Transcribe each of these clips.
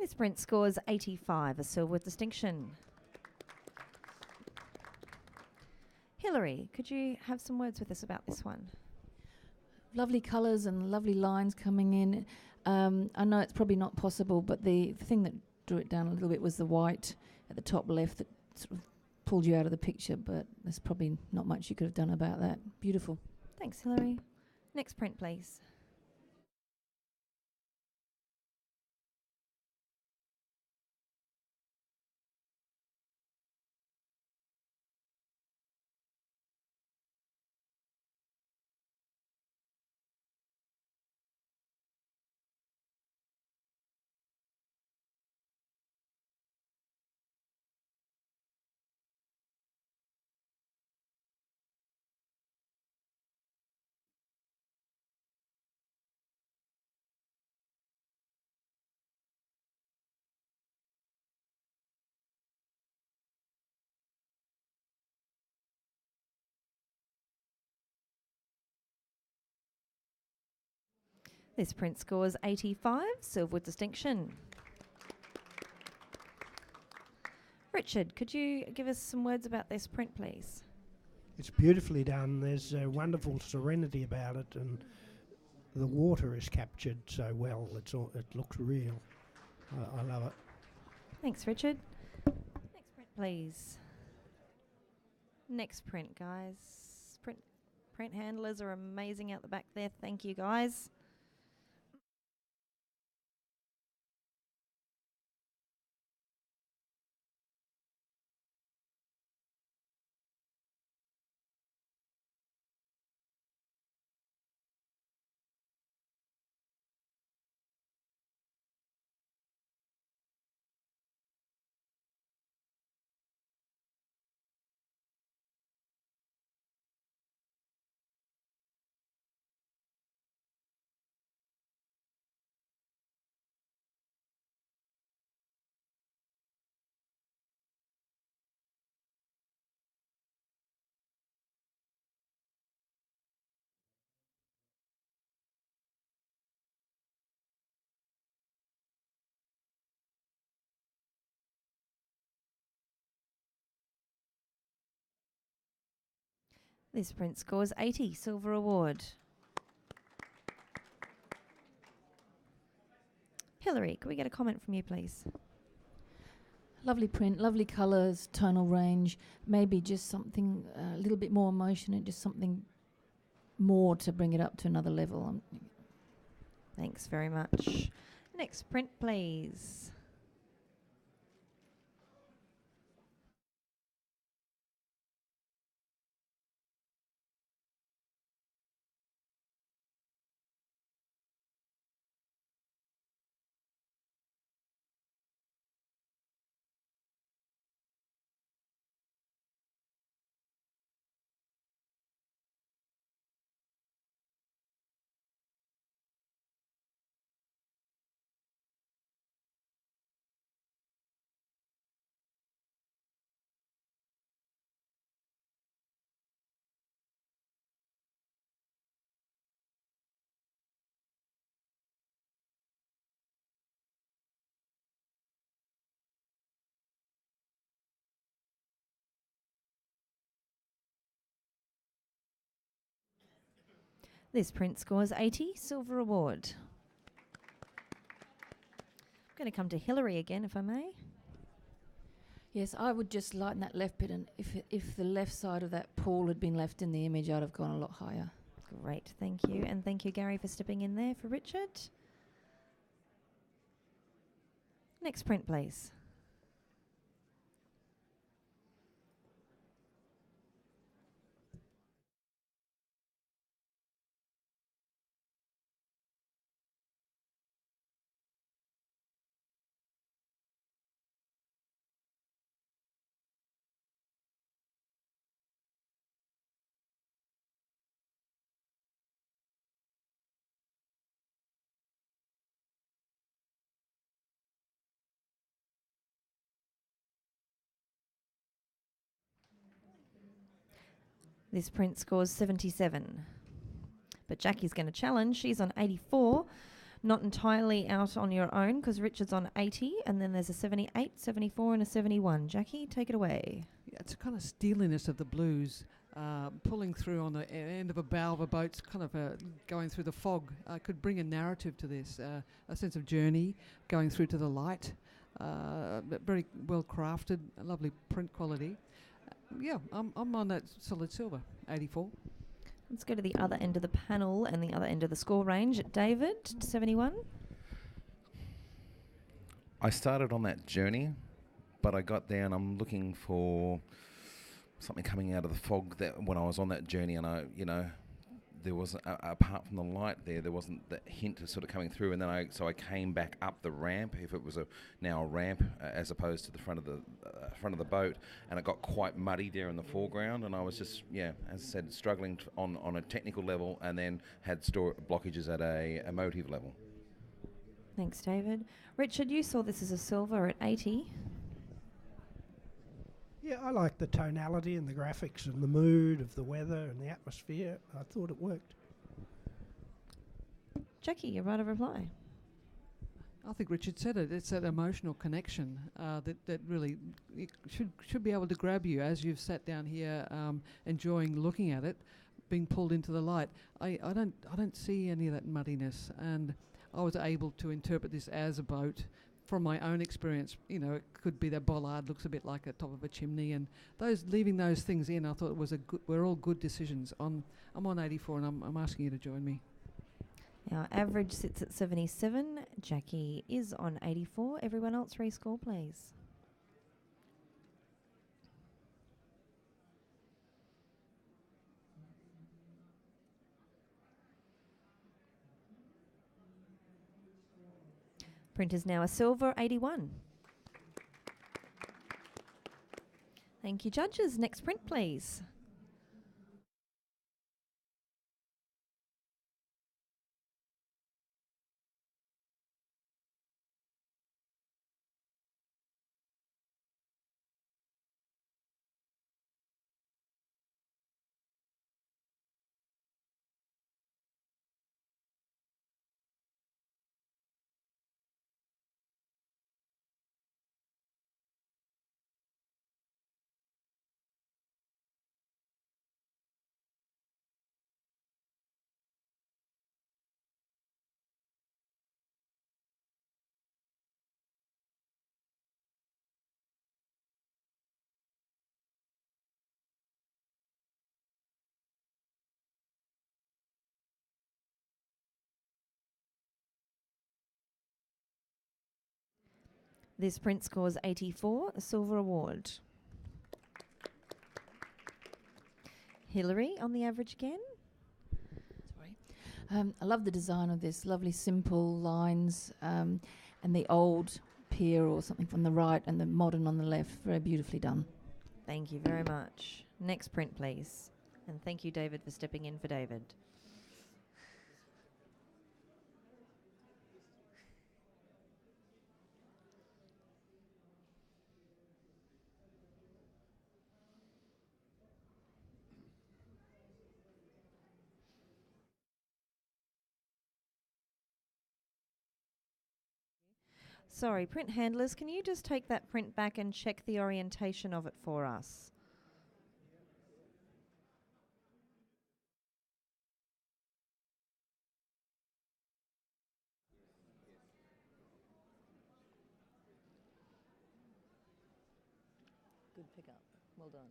This print scores 85, a silver with distinction. Hilary, could you have some words with us about this one? Lovely colours and lovely lines coming in. I know it's probably not possible, but the thing that drew it down a little bit was the white at the top left that sort of pulled you out of the picture, but there's probably not much you could have done about that. Beautiful. Thanks, Hilary. Next print, please. This print scores 85, silver with distinction. Richard, could you give us some words about this print, please? It's beautifully done. There's a wonderful serenity about it, and the water is captured so well. It looks real. I love it. Thanks, Richard. Next print, please. Next print, guys. Print handlers are amazing out the back there. Thank you, guys. This print scores 80, silver award. Hilary, could we get a comment from you, please? Lovely print, lovely colours, tonal range, maybe just something a little bit more emotion and just something more to bring it up to another level. Thanks very much. Next print, please. This print scores 80, silver award. I'm going to come to Hilary again, if I may. Yes, I would just lighten that left bit, and if the left side of that pool had been left in the image, I'd have gone a lot higher. Great, thank you. And thank you, Gary, for stepping in there for Richard. Next print, please. This print scores 77. But Jackie's going to challenge. She's on 84. Not entirely out on your own because Richard's on 80 and then there's a 78, 74 and a 71. Jackie, take it away. Yeah, it's a kind of steeliness of the blues, pulling through on the end of a bow of a boat, kind of going through the fog. Could bring a narrative to this, a sense of journey, going through to the light. But very well crafted, a lovely print quality. Yeah, I'm on that solid silver, 84. Let's go to the other end of the panel and the other end of the score range. David, 71. I started on that journey, but I got there and I'm looking for something coming out of the fog that when I was on that journey, and there wasn't, apart from the light there wasn't that hint of sort of coming through. And then I came back up the ramp, if it was now a ramp as opposed to the front of the boat, and it got quite muddy there in the foreground, and I was just, as I said, struggling on a technical level, and then had blockages at a emotive level. Thanks, David. Richard, you saw this as a silver at 80. Yeah, I like the tonality and the graphics and the mood of the weather and the atmosphere. I thought it worked. Jackie, your right of reply. I think Richard said it. It's that emotional connection that really should be able to grab you as you've sat down here, enjoying looking at it, being pulled into the light. I don't see any of that muddiness, and I was able to interpret this as a boat. From my own experience, it could be that bollard looks a bit like the top of a chimney, and leaving those things in, I thought it was we're all good decisions. I'm on 84, and I'm asking you to join me. Our average sits at 77. Jackie is on 84. Everyone else rescore, please. Print is now a silver, 81. Thank you, judges. Next print, please. This print scores 84, a silver award. Hillary on the average again. Sorry. I love the design of this, lovely simple lines, and the old pier or something from the right and the modern on the left. Very beautifully done. Thank you very much. Next print, please. And thank you, David, for stepping in for David. Sorry, print handlers, can you just take that print back and check the orientation of it for us? Good pickup. Well done.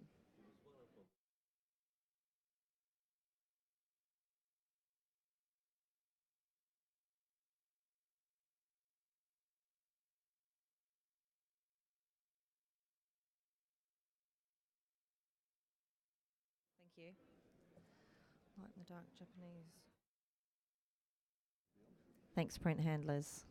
Thank you. Light in the dark Japanese. Thanks, print handlers.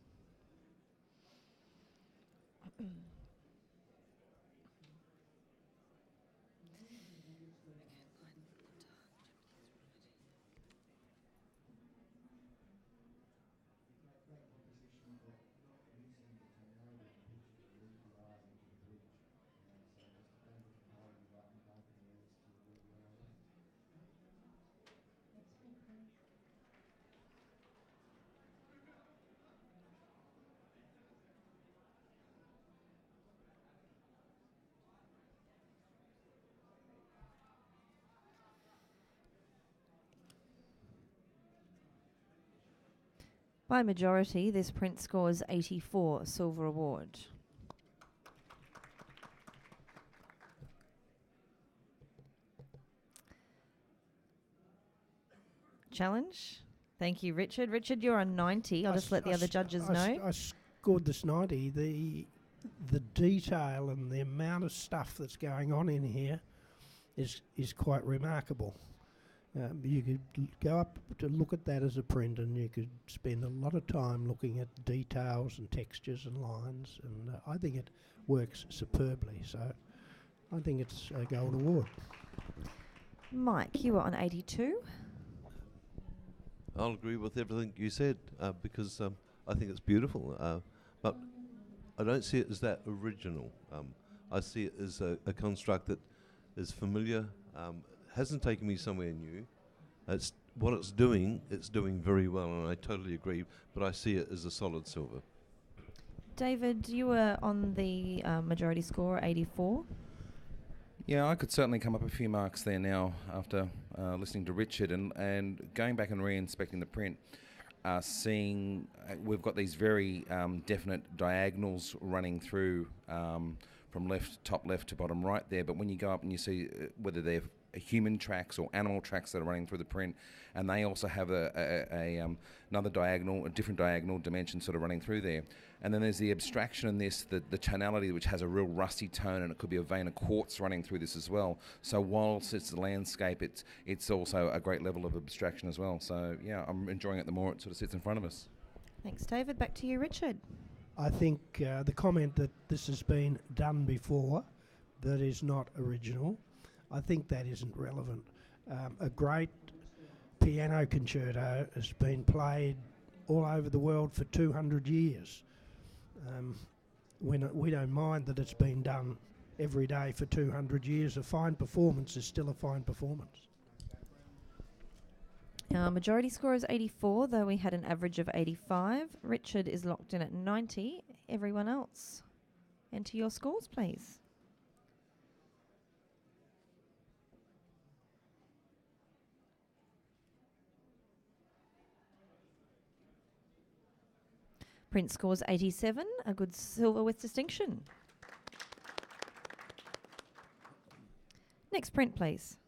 By majority, this print scores 84, silver award. Challenge. Thank you, Richard. Richard, you're on 90. I'll just let the other judges know. I scored this 90. The detail and the amount of stuff that's going on in here is quite remarkable. You could go up to look at that as a print, and you could spend a lot of time looking at details and textures and lines, and I think it works superbly. So I think it's a gold award. Mike, you were on 82. I'll agree with everything you said because I think it's beautiful, but I don't see it as that original. I see it as a construct that is familiar, hasn't taken me somewhere new. It's what it's doing very well, and I totally agree, but I see it as a solid silver. David, you were on the majority score, 84. Yeah, I could certainly come up a few marks there now after listening to Richard and going back and re-inspecting the print, seeing we've got these very definite diagonals running through from top left to bottom right there, but when you go up and you see whether they're human tracks or animal tracks that are running through the print, and they also have another diagonal, a different diagonal dimension sort of running through there. And then there's the abstraction in this, the tonality, which has a real rusty tone, and it could be a vein of quartz running through this as well. So whilst it's the landscape, it's also a great level of abstraction as well. So yeah, I'm enjoying it the more it sort of sits in front of us. Thanks, David. Back to you, Richard. I think the comment that this has been done before, that is not original, I think that isn't relevant. A great piano concerto has been played all over the world for 200 years. We don't mind that it's been done every day for 200 years. A fine performance is still a fine performance. Our majority score is 84, though we had an average of 85. Richard is locked in at 90. Everyone else, enter your scores, please. Print scores 87, a good silver with distinction. Next print, please.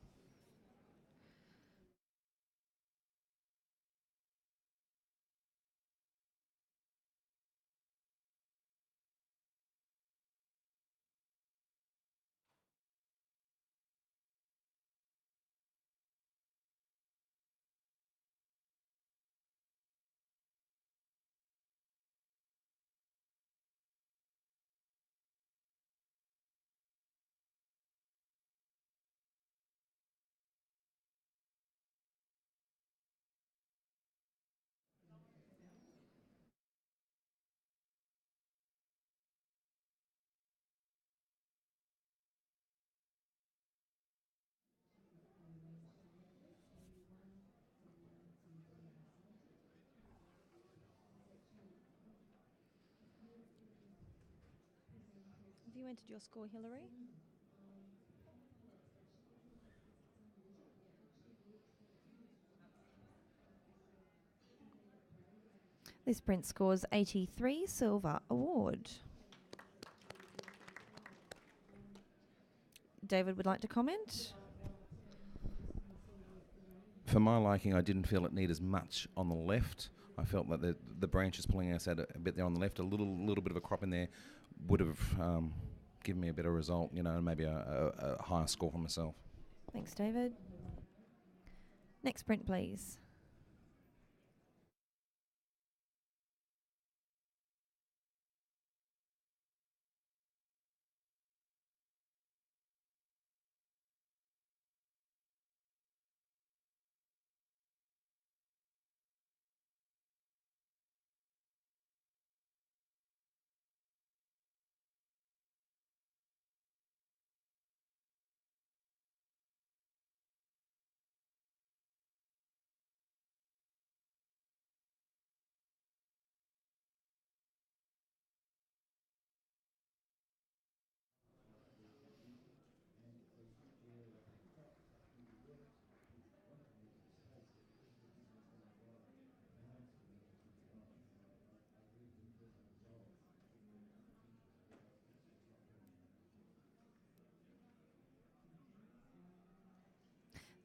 Have you entered your score, Hillary? This print scores 83, silver award. David would like to comment. For my liking, I didn't feel it needed as much on the left. I felt that the branches pulling us out a bit there on the left, a little bit of a crop in there would have given me a better result, and maybe a higher score for myself. Thanks, David. Next print, please.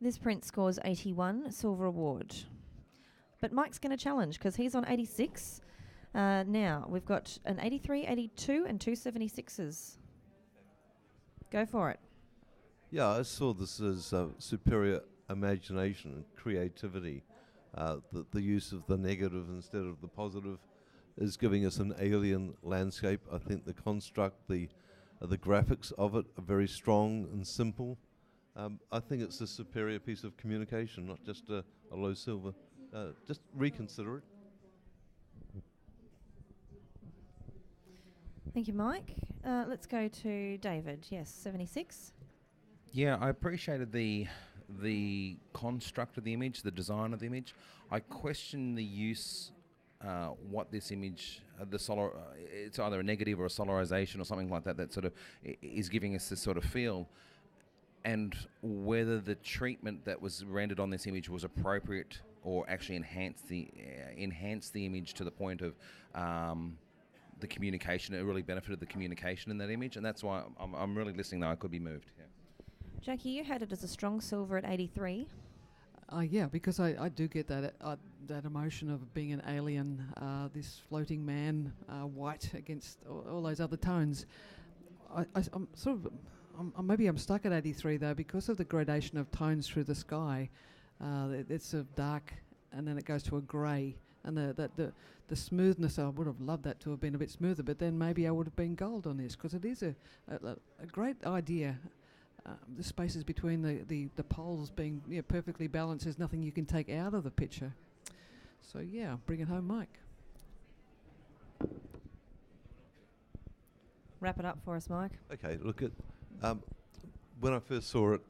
This print scores 81, silver award. But Mike's going to challenge because he's on 86. Now, we've got an 83, 82 and two 76s. Go for it. Yeah, I saw this as superior imagination and creativity. The use of the negative instead of the positive is giving us an alien landscape. I think the construct, the graphics of it are very strong and simple. I think it's a superior piece of communication, not just a low silver. Just reconsider it. Thank you, Mike. Let's go to David. Yes, 76. Yeah, I appreciated the construct of the image, the design of the image. I question the use, what this image, the solar, it's either a negative or a solarization or something like that, that sort of is giving us this sort of feel, and whether the treatment that was rendered on this image was appropriate or actually enhanced the image to the point of the communication. It really benefited the communication in that image, and that's why I'm really listening. Though I could be moved. Yeah. Jackie, you had it as a strong silver at 83. Yeah, because I do get that that emotion of being an alien, this floating man, white against all those other tones. I'm sort of, maybe I'm stuck at 83 though because of the gradation of tones through the sky. It's a dark, and then it goes to a grey, and the smoothness. I would have loved that to have been a bit smoother, but then maybe I would have been gold on this because it is a great idea. The spaces between the poles being perfectly balanced. There's nothing you can take out of the picture. So yeah, bring it home, Mike. Wrap it up for us, Mike. Okay, look at when I first saw it,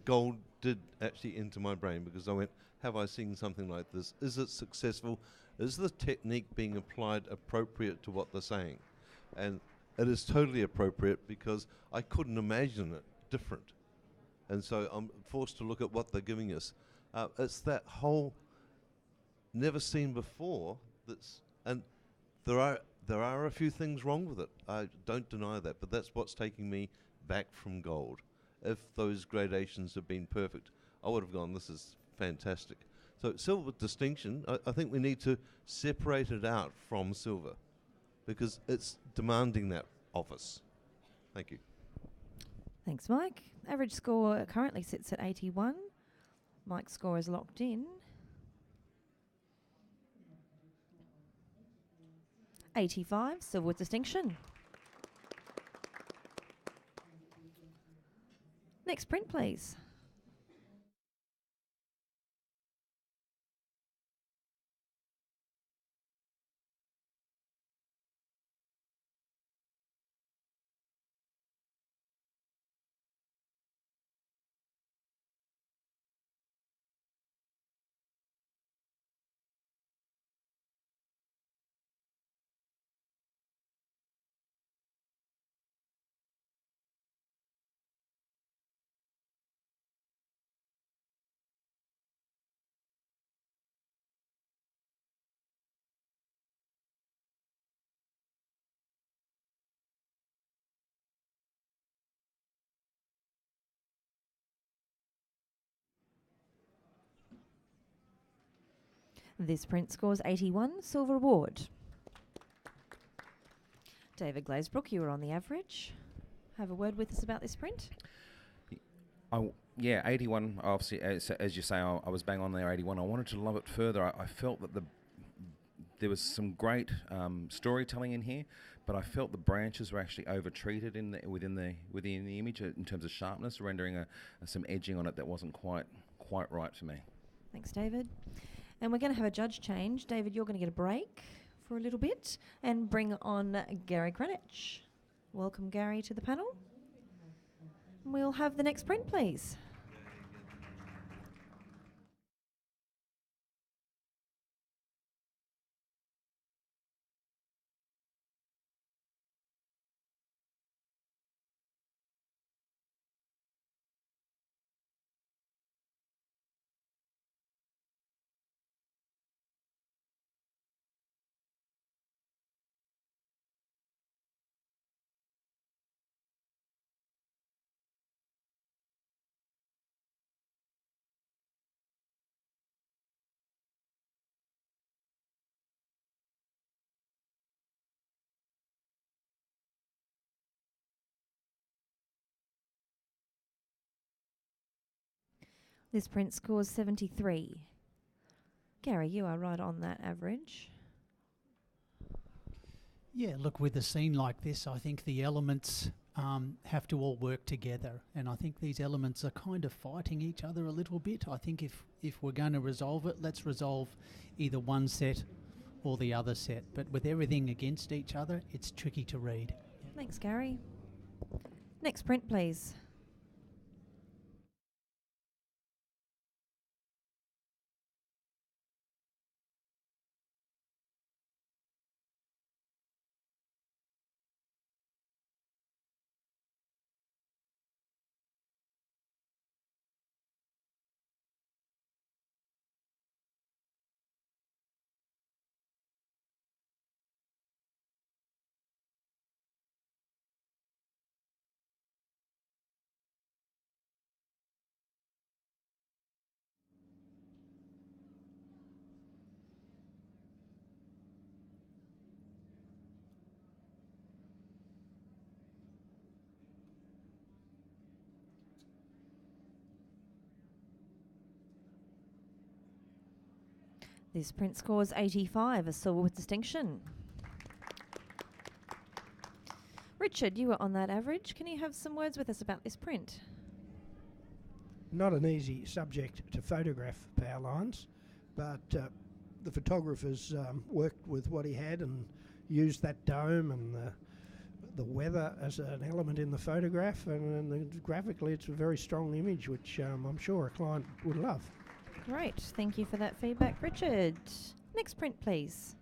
gold did actually enter my brain because I went, have I seen something like this? Is it successful? Is the technique being applied appropriate to what they're saying? And it is totally appropriate because I couldn't imagine it different. And so I'm forced to look at what they're giving us. It's that whole never seen before and there are a few things wrong with it. I don't deny that, but that's what's taking me back from gold. If those gradations had been perfect, I would have gone, this is fantastic. So silver distinction, I think we need to separate it out from silver because it's demanding that of us. Thank you. Thanks, Mike. Average score currently sits at 81. Mike's score is locked in. 85, silver with distinction. Next print, please. This print scores 81, silver award. David Glazebrook, you were on the average. Have a word with us about this print. Yeah, 81. Obviously, as you say, I was bang on there. 81. I wanted to love it further. I felt that there was some great storytelling in here, but I felt the branches were actually over-treated within the image in terms of sharpness, rendering some edging on it that wasn't quite right for me. Thanks, David. And we're going to have a judge change. David, you're going to get a break for a little bit and bring on Gary Cranich. Welcome, Gary, to the panel. We'll have the next print, please. This print scores 73. Gary, you are right on that average. Yeah, look, with a scene like this, I think the elements have to all work together, and I think these elements are kind of fighting each other a little bit. I think if we're going to resolve it, let's resolve either one set or the other set. But with everything against each other, it's tricky to read. Thanks, Gary. Next print, please. This print scores 85, a silver with distinction. Richard, you were on that average. Can you have some words with us about this print? Not an easy subject to photograph, power lines, but the photographers worked with what he had and used that dome and the weather as an element in the photograph, and graphically it's a very strong image, which I'm sure a client would love. Great. Thank you for that feedback, Richard. Next print, please.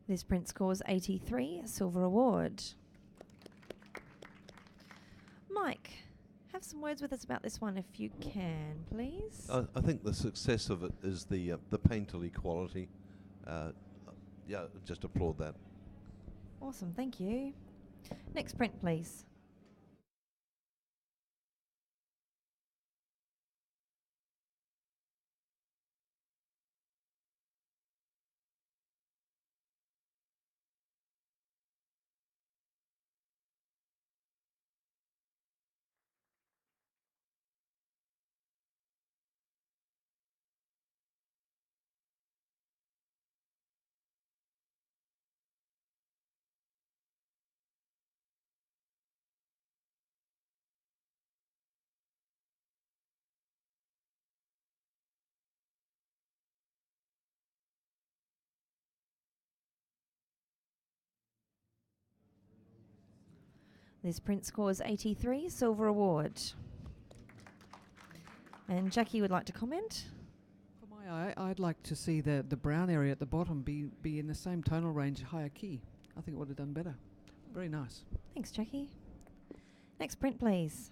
This print scores 83, a silver award. Mike, have some words with us about this one if you can, please. I think the success of it is the painterly quality. Yeah, just applaud that. Awesome, thank you. Next print, please. This print scores 83, silver award. And Jackie would like to comment. For my eye, I'd like to see the brown area at the bottom be in the same tonal range, higher key. I think it would have done better. Very nice. Thanks, Jackie. Next print, please.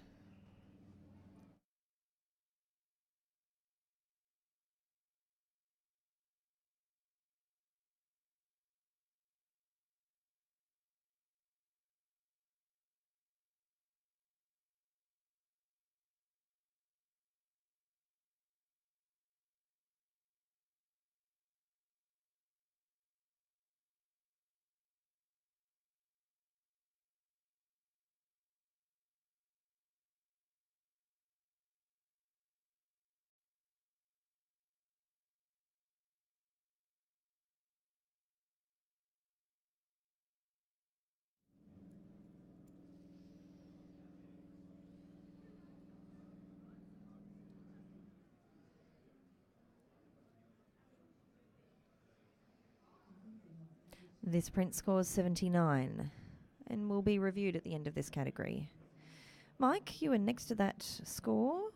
This print scores 79. and will be reviewed at the end of this category. Mike, you were next to that score.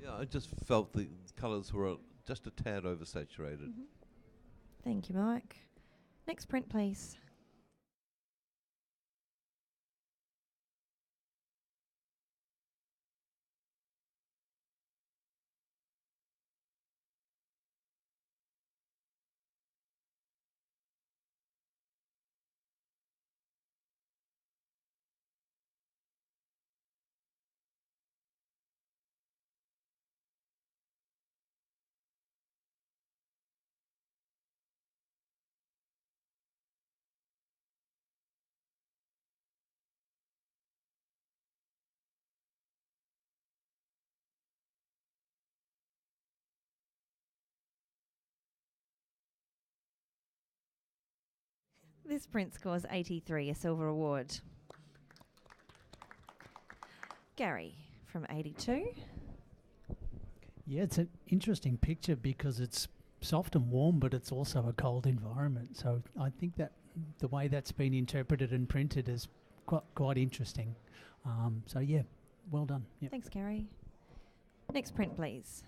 Yeah, I just felt the colours were just a tad oversaturated. Thank you, Mike. Next print, please. This print scores 83, a silver award. Gary from 82. Yeah, it's an interesting picture because it's soft and warm, but it's also a cold environment. So I think that the way that's been interpreted and printed is quite interesting. So yeah, well done. Yep. Thanks, Gary. Next print, please.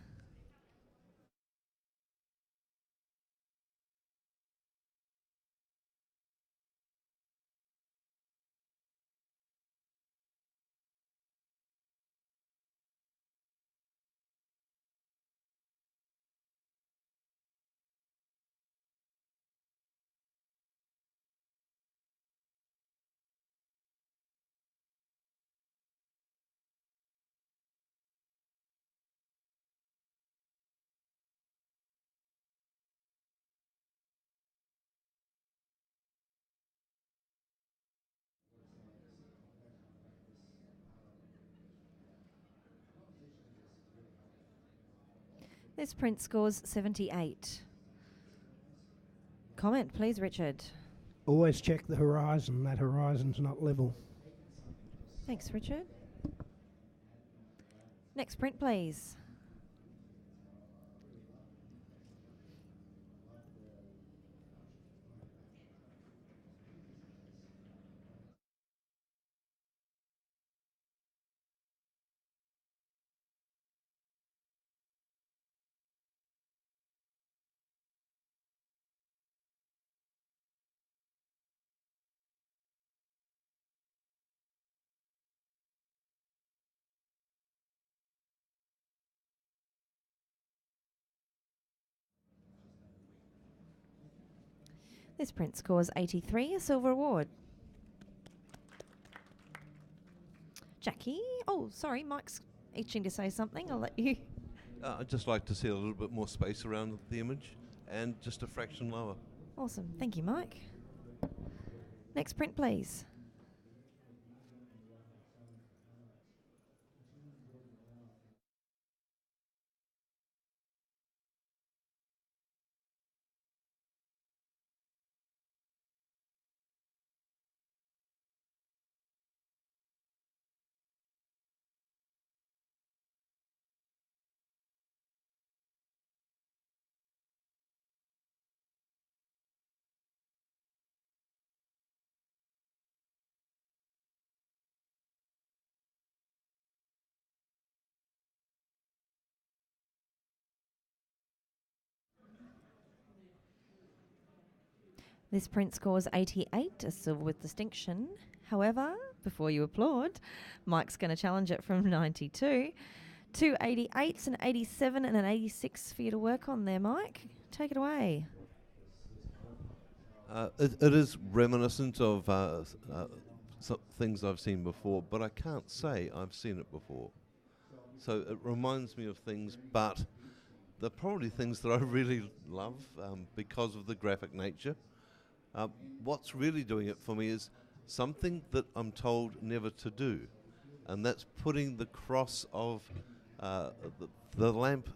This print scores 78. Comment, please, Richard. Always check the horizon. That horizon's not level. Thanks, Richard. Next print, please. This print scores 83, a silver award. Jackie. Oh, sorry, Mike's itching to say something. I'll let you. I'd just like to see a little bit more space around the image and just a fraction lower. Awesome. Thank you, Mike. Next print, please. This print scores 88, a silver with distinction. However, before you applaud, Mike's going to challenge it from 92. 2 88s, an 87 and an 86 for you to work on there, Mike. Take it away. It is reminiscent of some things I've seen before, but I can't say I've seen it before. So it reminds me of things, but they're probably things that I really love because of the graphic nature. What's really doing it for me is something that I'm told never to do, and that's putting the cross of the lamp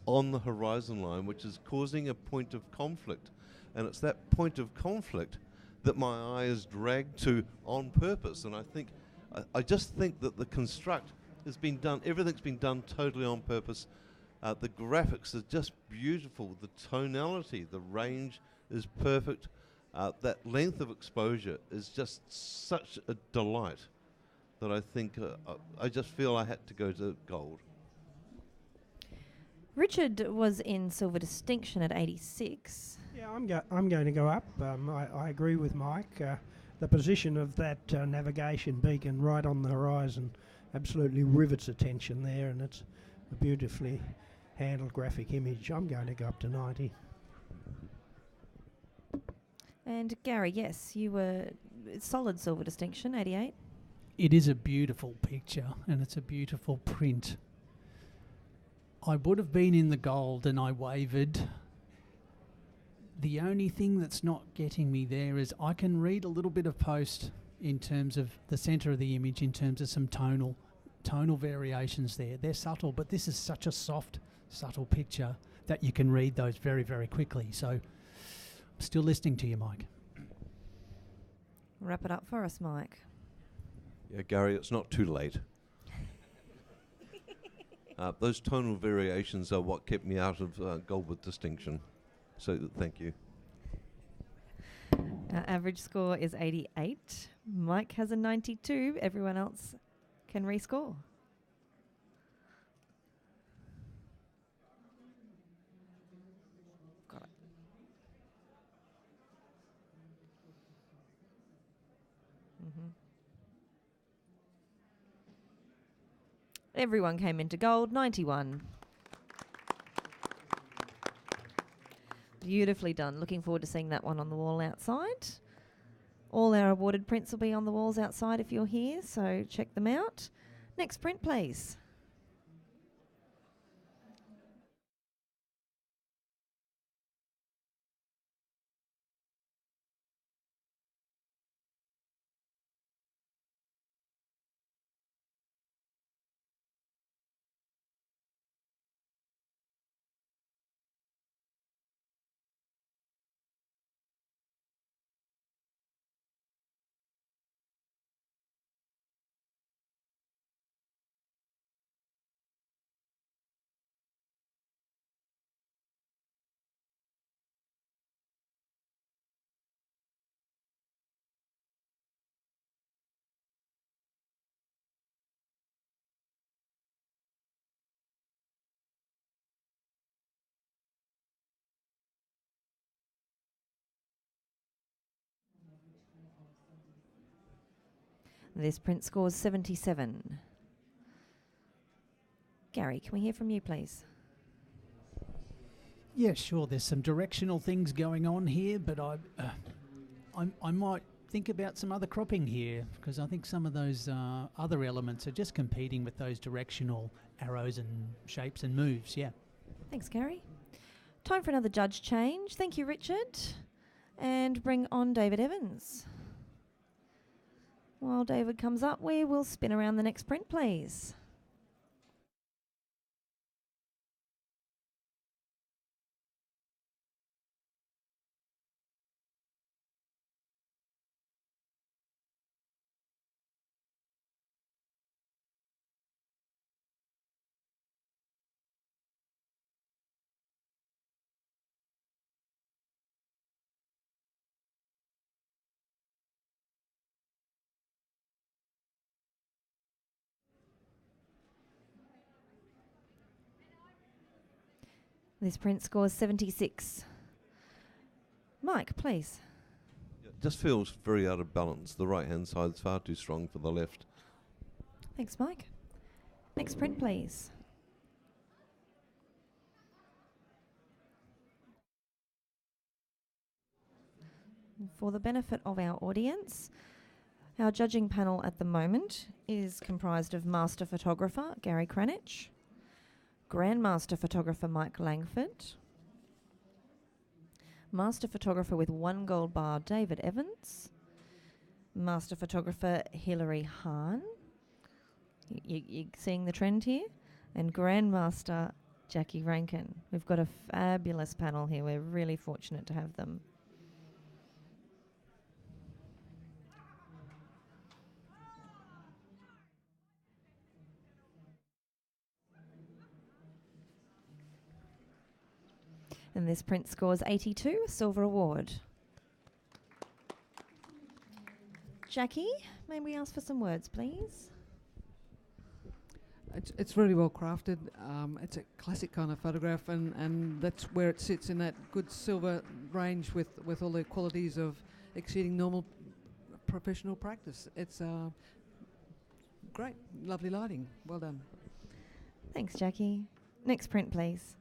on the horizon line, which is causing a point of conflict. And it's that point of conflict that my eye is dragged to on purpose. And I just think that the construct has been done, everything's been done totally on purpose. The graphics are just beautiful. The tonality, the range is perfect. that length of exposure is just such a delight that I think I just feel I had to go to gold. Richard was in silver distinction at 86. Yeah, I'm going to go up. I agree with Mike. The position of that navigation beacon right on the horizon absolutely rivets attention there, and it's a beautifully handled graphic image. I'm going to go up to 90. And Gary, yes, you were solid silver distinction, 88. It is a beautiful picture and it's a beautiful print. I would have been in the gold and I wavered. The only thing that's not getting me there is I can read a little bit of post in terms of the centre of the image, in terms of some tonal variations there. They're subtle, but this is such a soft, subtle picture that you can read those very, very quickly. So I'm still listening to you, Mike. Wrap it up for us, Mike. Yeah, Gary, it's not too late. Those tonal variations are what kept me out of gold with distinction. So thank you. Our average score is 88. Mike has a 92. Everyone else can rescore. Got it. Everyone came into gold, 91. Beautifully done. Looking forward to seeing that one on the wall outside. All our awarded prints will be on the walls outside if you're here, so check them out. Next print, please. This print scores 77. Gary, can we hear from you, please? Yeah, sure. There's some directional things going on here, but I might think about some other cropping here, because I think some of those other elements are just competing with those directional arrows and shapes and moves. Yeah. Thanks, Gary. Time for another judge change. Thank you, Richard. And bring on David Evans. While David comes up, we will spin around the next print, please. This print scores 76. Mike, please. It just feels very out of balance. The right-hand side's far too strong for the left. Thanks, Mike. Next print, please. For the benefit of our audience, our judging panel at the moment is comprised of Master Photographer Gary Cranich, Grandmaster Photographer Mike Langford, Master Photographer with 1 gold bar David Evans, Master Photographer Hilary Hahn. You seeing the trend here? And Grandmaster Jackie Rankin. We've got a fabulous panel here. We're really fortunate to have them. And this print scores 82, a silver award. Jackie, may we ask for some words, please? It's really well crafted. It's a classic kind of photograph, and that's where it sits in that good silver range with all the qualities of exceeding normal professional practice. It's great, lovely lighting. Well done. Thanks, Jackie. Next print, please.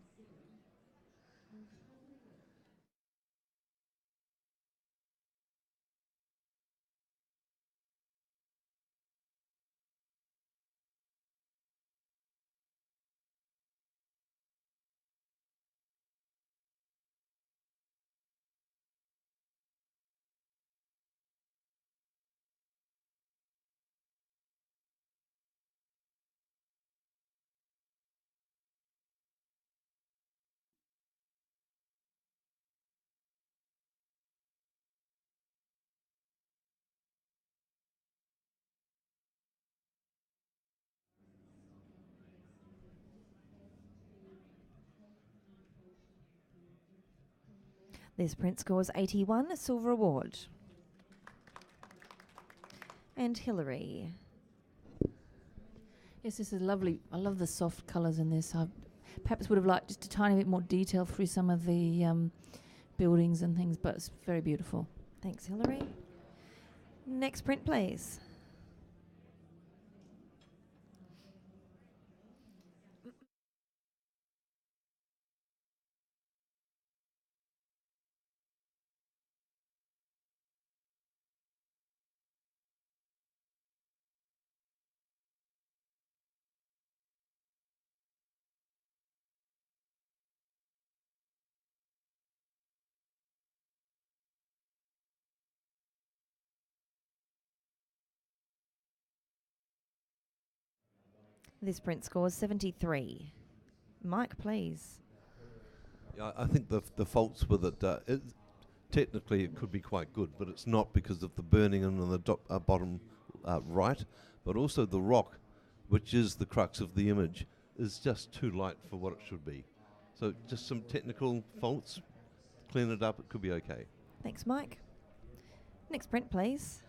This print scores 81, a silver award. And Hilary. Yes, this is lovely. I love the soft colours in this. I perhaps would have liked just a tiny bit more detail through some of the buildings and things, but it's very beautiful. Thanks, Hilary. Next print, please. This print scores 73. Mike, please. Yeah, I think the faults with it, technically it could be quite good, but it's not because of the burning in on the bottom right, but also the rock, which is the crux of the image, is just too light for what it should be. So just some technical faults, clean it up, it could be okay. Thanks, Mike. Next print, please.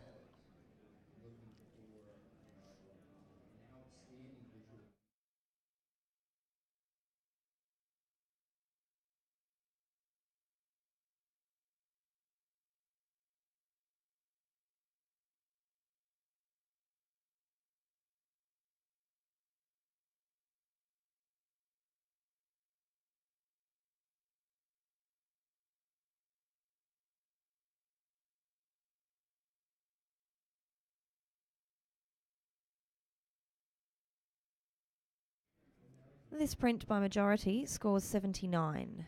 This print by majority scores 79.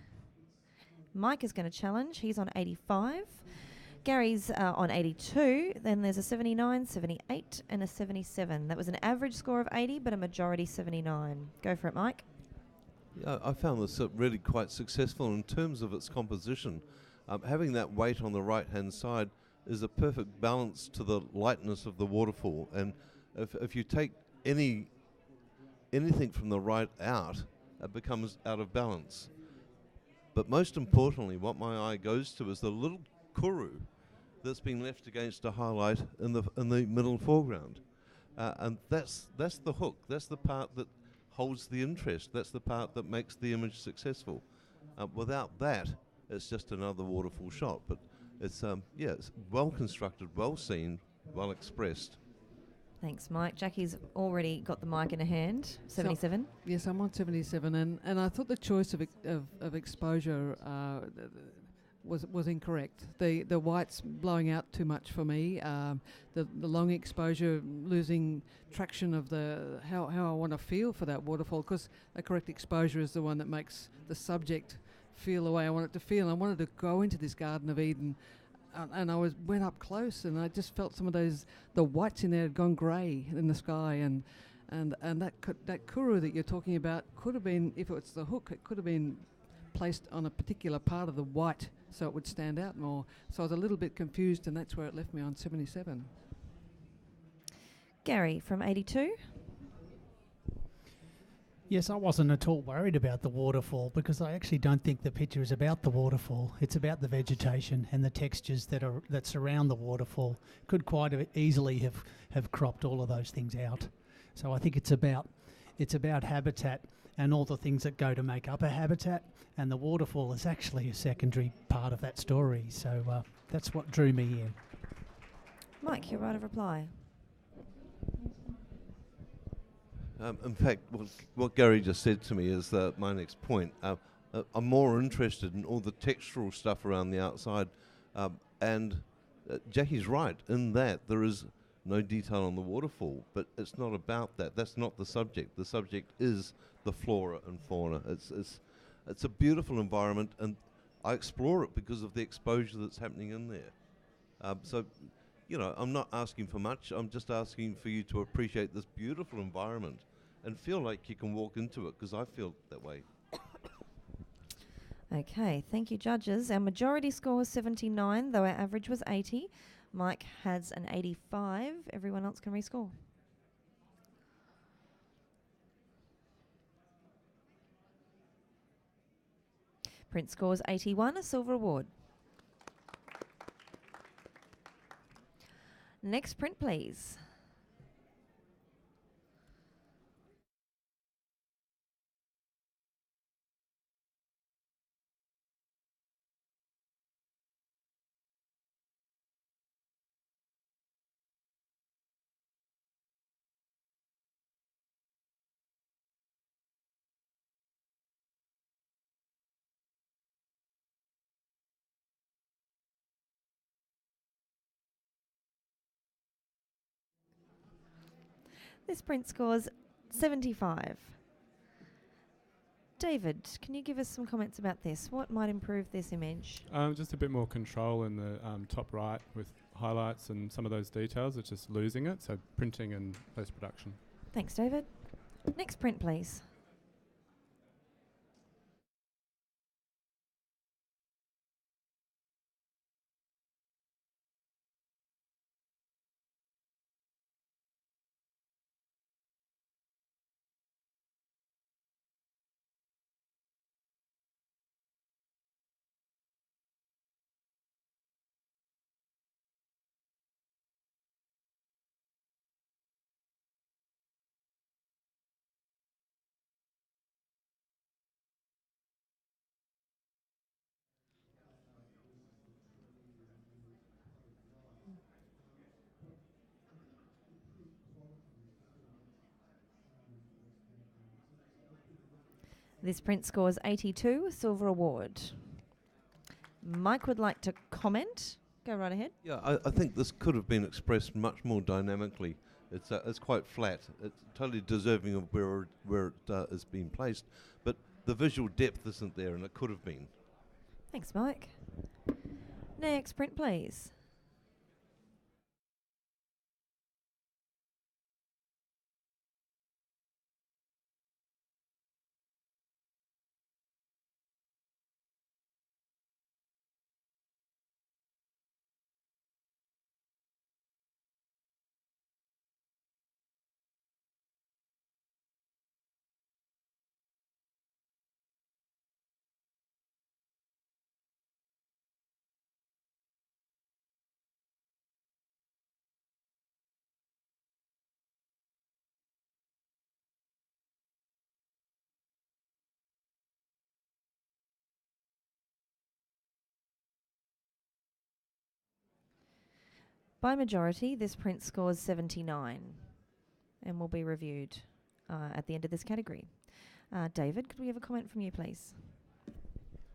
Mike is going to challenge. He's on 85. Gary's on 82. Then there's a 79, 78 and a 77. That was an average score of 80, but a majority 79. Go for it, Mike. Yeah, I found this really quite successful in terms of its composition. Having that weight on the right-hand side is a perfect balance to the lightness of the waterfall. And if you take anything from the right out, it becomes out of balance. But most importantly, what my eye goes to is the little kuru that's been left against a highlight in the middle foreground. And that's the hook. That's the part that holds the interest. That's the part that makes the image successful. Without that, it's just another waterfall shot. But it's it's well constructed, well seen, well expressed. Thanks, Mike. Jackie's already got the mic in her hand. 77. Yes, I'm on 77, and I thought the choice of exposure was incorrect. The white's blowing out too much for me. The long exposure losing traction of how I want to feel for that waterfall, because a correct exposure is the one that makes the subject feel the way I want it to feel. I wanted to go into this Garden of Eden. And I went up close, and I just felt some of the whites in there had gone grey in the sky, and that kuru that you're talking about could have been, if it's the hook, it could have been placed on a particular part of the white so it would stand out more. So I was a little bit confused, and that's where it left me on 77. Gary from 82. Yes, I wasn't at all worried about the waterfall because I actually don't think the picture is about the waterfall. It's about the vegetation and the textures that surround the waterfall. Could quite easily have cropped all of those things out. So I think it's about habitat and all the things that go to make up a habitat, and the waterfall is actually a secondary part of that story. So that's what drew me in. Mike, your right of reply. In fact, what Gary just said to me is my next point. I'm more interested in all the textural stuff around the outside, and Jackie's right in that there is no detail on the waterfall, but it's not about that. That's not the subject. The subject is the flora and fauna. It's a beautiful environment, and I explore it because of the exposure that's happening in there. So, I'm not asking for much. I'm just asking for you to appreciate this beautiful environment and feel like you can walk into it, because I feel that way. Okay, thank you, judges. Our majority score was 79, though our average was 80. Mike has an 85. Everyone else can rescore. Print scores 81, a silver award. Next print, please. This print scores 75. David, can you give us some comments about this? What might improve this image? Just a bit more control in the top right with highlights and some of those details. It's just losing it, so printing and post-production. Thanks, David. Next print, please. This print scores 82, a silver award. Mike would like to comment. Go right ahead. Yeah, I think this could have been expressed much more dynamically. It's quite flat. It's totally deserving of where it is being placed, but the visual depth isn't there, and it could have been. Thanks, Mike. Next print, please. By majority, this print scores 79 and will be reviewed at the end of this category. David, could we have a comment from you, please?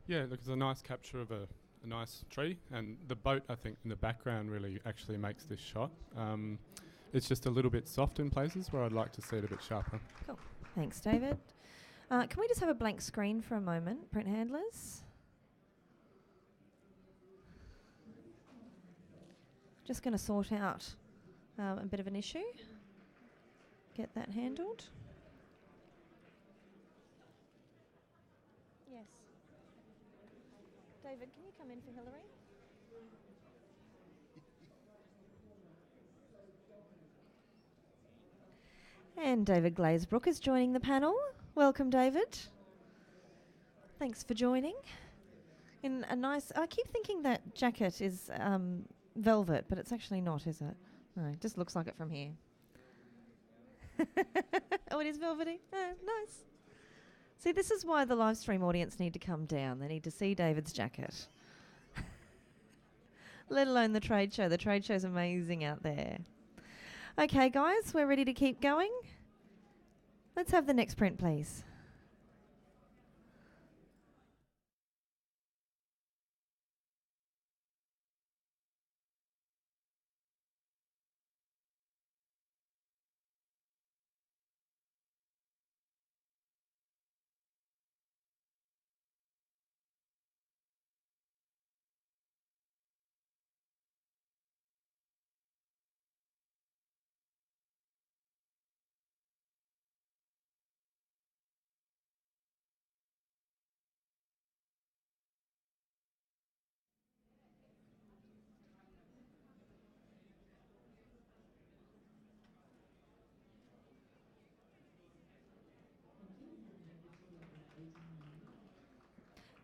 Yeah, look, it's a nice capture of a nice tree, and the boat, I think, in the background really actually makes this shot. It's just a little bit soft in places where I'd like to see it a bit sharper. Cool. Thanks, David. Can we just have a blank screen for a moment, print handlers? Just going to sort out a bit of an issue. Get that handled. Yes. David, can you come in for Hillary? And David Glazebrook is joining the panel. Welcome, David. Thanks for joining. In a nice, I keep thinking that jacket is velvet, but it's actually not, is it? No, it just looks like it from here. Oh, it is velvety? Oh, nice. See, this is why the live stream audience need to come down. They need to see David's jacket. Let alone the trade show. The trade show's amazing out there. Okay, guys, we're ready to keep going. Let's have the next print, please.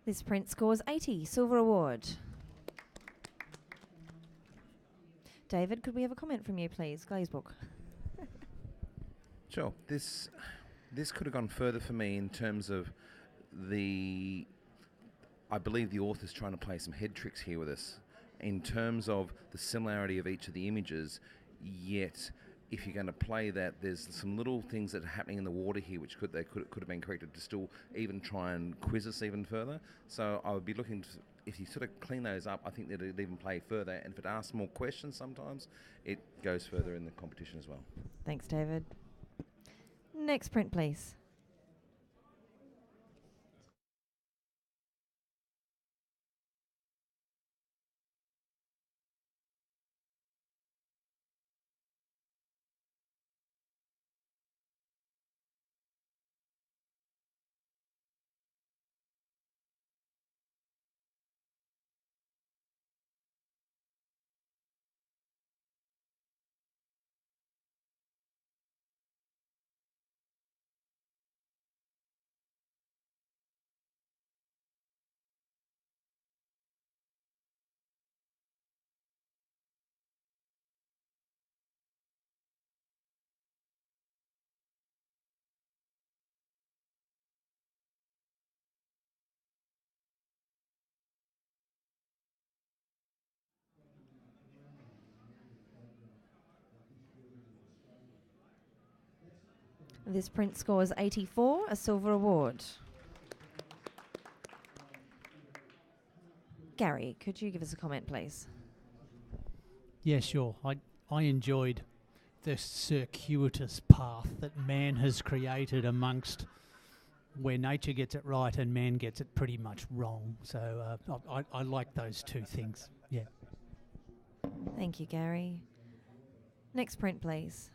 This print scores 80, silver award. David, could we have a comment from you, please? Glazebook. Sure. This could have gone further for me in terms of I believe the author's trying to play some head tricks here with us in terms of the similarity of each of the images, yet if you're going to play that, there's some little things that are happening in the water here which could have been corrected to still even try and quiz us even further. So I would be looking to, if you sort of clean those up, I think that it'd even play further, and if it asks more questions sometimes, it goes further in the competition as well. Thanks, David. Next print, please. This print scores 84, a silver award. Gary, could you give us a comment, please? Yeah, sure. I enjoyed the circuitous path that man has created amongst where nature gets it right and man gets it pretty much wrong. So I like those two things. Yeah. Thank you, Gary. Next print, please.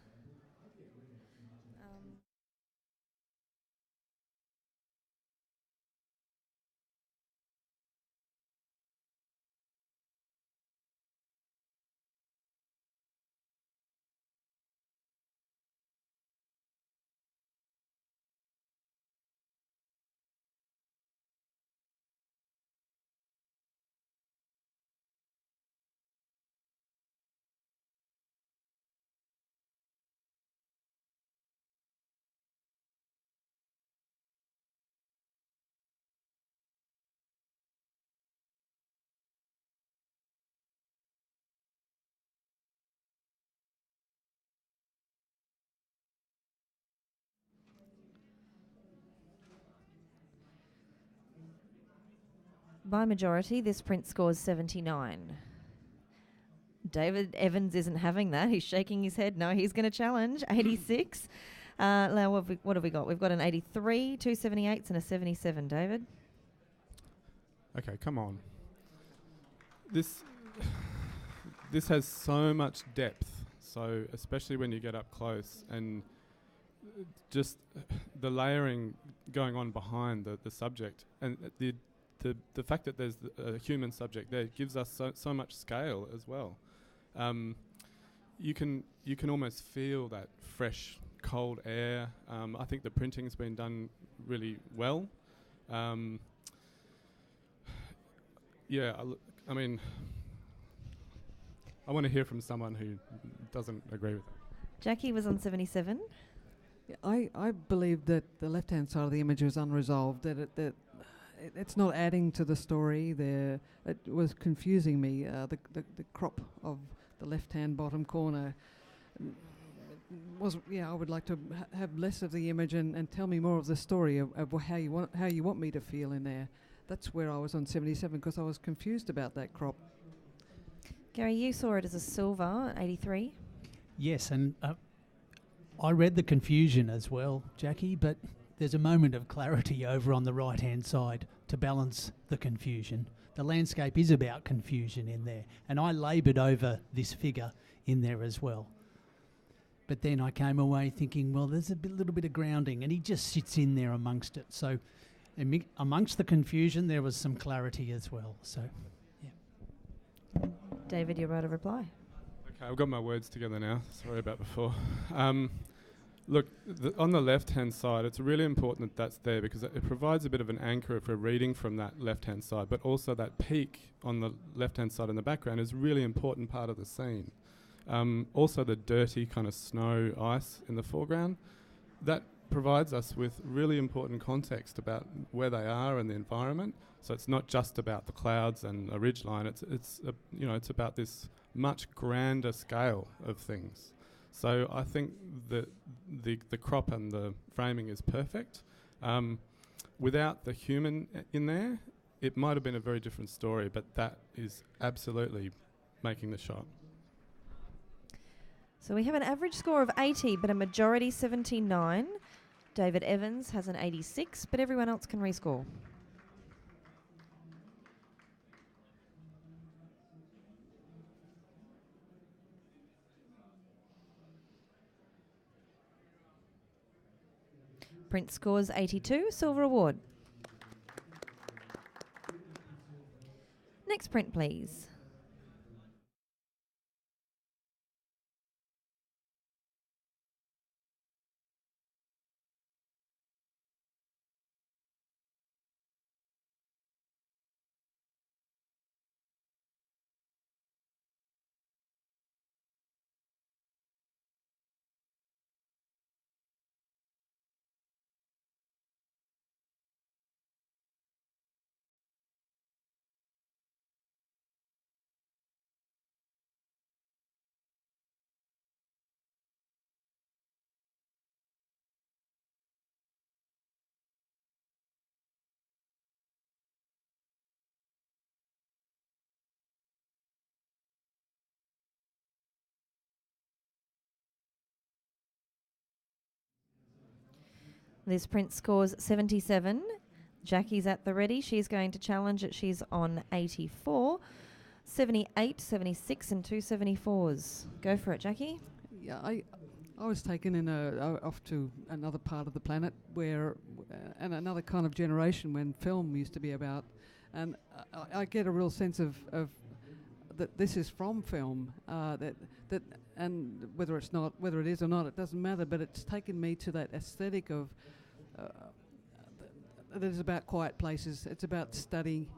By majority, this print scores 79. David Evans isn't having that. He's shaking his head. No, he's going to challenge. 86. Now, what have we got? We've got an 83, 2 78s, and a 77, David. Okay, come on. This has so much depth. So especially when you get up close, and just the layering going on behind the subject, and the fact that there's a human subject there gives us so much scale as well. You can almost feel that fresh cold air. I think the printing's been done really well. I mean, I want to hear from someone who doesn't agree with it. Jackie was on 77. Yeah, I believe that the left-hand side of the image was unresolved, that it's not adding to the story there. It was confusing me, the crop of the left-hand bottom corner. I would like to have less of the image and tell me more of the story of how you want me to feel in there. That's where I was on 77, because I was confused about that crop. Gary, you saw it as a silver, 83. Yes, and I read the confusion as well, Jackie, but there's a moment of clarity over on the right-hand side to balance the confusion. The landscape is about confusion in there, and I laboured over this figure in there as well. But then I came away thinking, well, there's a little bit of grounding, and he just sits in there amongst it. So amongst the confusion, there was some clarity as well. So, yeah. David, you're right to reply. Okay, I've got my words together now. Sorry about before. Look, on the left-hand side, it's really important that that's there, because it provides a bit of an anchor if we're reading from that left-hand side, but also that peak on the left-hand side in the background is a really important part of the scene. Also the dirty kind of snow ice in the foreground, that provides us with really important context about where they are and the environment. So it's not just about the clouds and a ridgeline. It's about this much grander scale of things. So I think that the crop and the framing is perfect. Without the human in there, it might have been a very different story, but that is absolutely making the shot. So we have an average score of 80, but a majority 79. David Evans has an 86, but everyone else can rescore. Print scores 82, silver award. Next print, please. This print scores 77. Jackie's at the ready. She's going to challenge it. She's on 84. 78, 76 and 2 74s. Go for it, Jackie. Yeah, I was taken in off to another part of the planet where, and another kind of generation when film used to be about, and I get a real sense of that this is from film, that and whether it is or not, it doesn't matter. But it's taken me to that aesthetic of that is about quiet places. It's about study.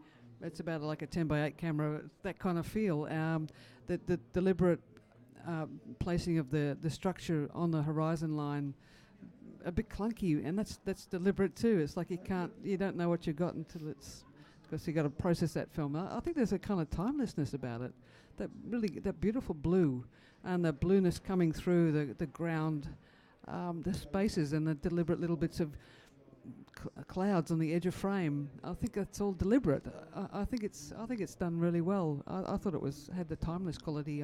It's about like a 10x8 camera, that kind of feel. The deliberate placing of the structure on the horizon line, a bit clunky, and that's deliberate too. It's like you don't know what you've got until it's, because you got to process that film. I think there's a kind of timelessness about it. That beautiful blue, and the blueness coming through the ground, the spaces, and the deliberate little bits of clouds on the edge of frame. I think that's all deliberate. I think it's done really well. I thought it had the timeless quality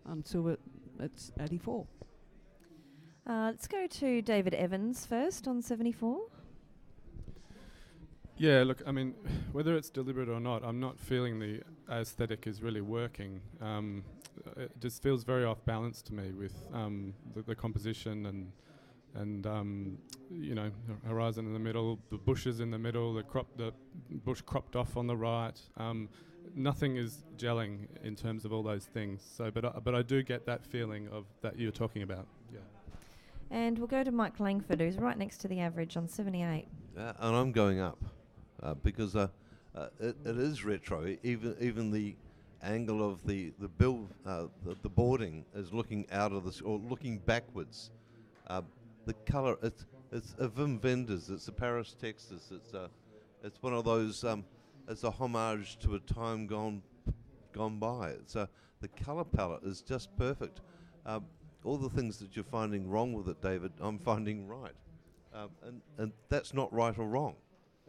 until it's 84. Let's go to David Evans first on 74. Yeah, look, I mean, whether it's deliberate or not, I'm not feeling the aesthetic is really working. It just feels very off balance to me with the composition and horizon in the middle, the bushes in the middle, the bush cropped off on the right. Nothing is gelling in terms of all those things. So, but I do get that feeling of that you're talking about. Yeah. And we'll go to Mike Langford, who's right next to the average on 78. And I'm going up because it is retro. Even the angle of the bill, the boarding is looking out of this or looking backwards. The colour, it's a Wim Wenders. It's a Paris, Texas. It's one of those. It's a homage to a time gone by. The colour palette is just perfect. All the things that you're finding wrong with it, David, I'm finding right. And that's not right or wrong.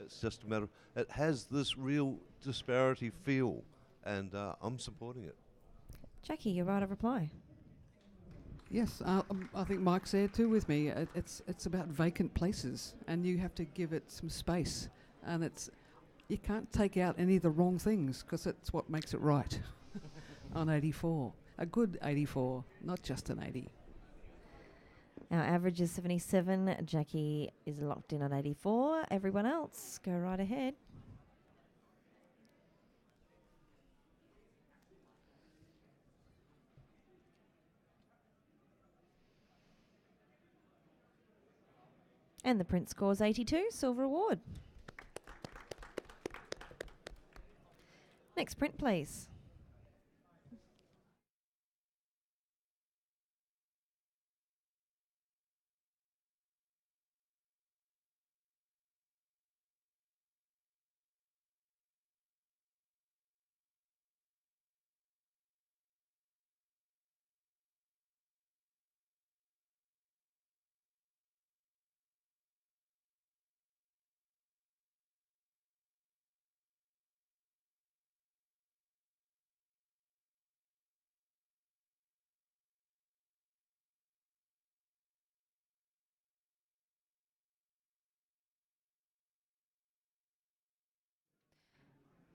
It's just a matter of, it has this real disparity feel, and I'm supporting it. Jackie, your right of reply. Yes, I think Mike's there too with me. It's about vacant places, and you have to give it some space, and you can't take out any of the wrong things because it's what makes it right. On 84, a good 84, not just an 80. Our average is 77. Jackie is locked in on 84. Everyone else, go right ahead. And the print scores 82, silver award. Next print, please.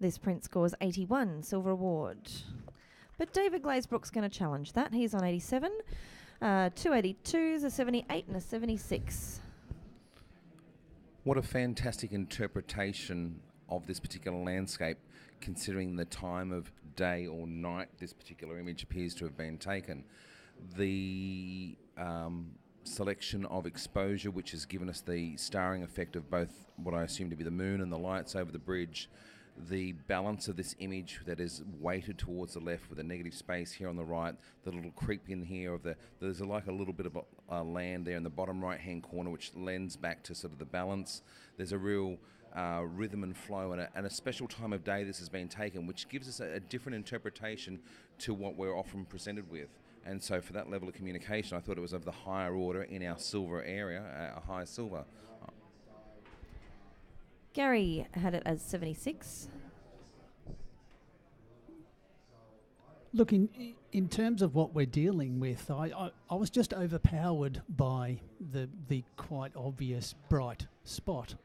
This print scores 81, silver award. But David Glazebrook's going to challenge that. He's on 87. 282s, a 78 and a 76. What a fantastic interpretation of this particular landscape, considering the time of day or night this particular image appears to have been taken. The selection of exposure, which has given us the starring effect of both what I assume to be the moon and the lights over the bridge, the balance of this image that is weighted towards the left with a negative space here on the right, the little creep in here of there's like a little bit of land there in the bottom right hand corner which lends back to sort of the balance. There's a real rhythm and flow and a special time of day this has been taken, which gives us a different interpretation to what we're often presented with. And so for that level of communication, I thought it was of the higher order in our silver area, a high silver. Gary had it as 76. Look, in terms of what we're dealing with, I was just overpowered by the quite obvious bright spot.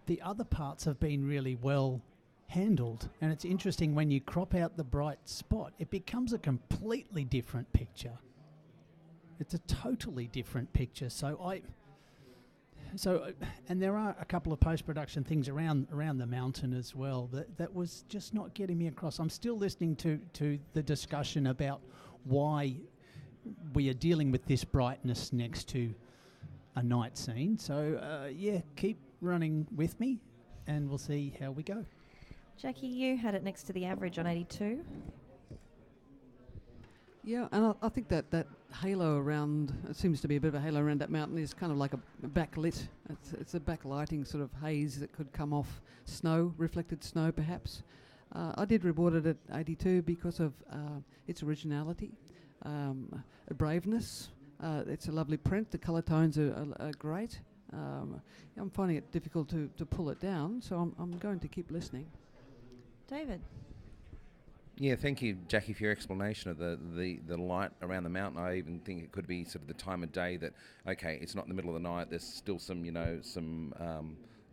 The other parts have been really well handled, and it's interesting when you crop out the bright spot, it becomes a completely different picture. It's a totally different picture. And there are a couple of post-production things around the mountain as well that was just not getting me across. I'm still listening to the discussion about why we are dealing with this brightness next to a night scene. So, keep running with me, and we'll see how we go. Jackie, you had it next to the average on 82. Yeah, and I think that halo around, it seems to be a bit of a halo around that mountain, is kind of like a backlit. It's a backlighting sort of haze that could come off snow, reflected snow perhaps. I did reward it at 82 because of its originality, braveness. It's a lovely print. The colour tones are great. I'm finding it difficult to pull it down, so I'm going to keep listening. David. Yeah, thank you, Jackie, for your explanation of the light around the mountain. I even think it could be sort of the time of day that, okay, it's not in the middle of the night. There's still some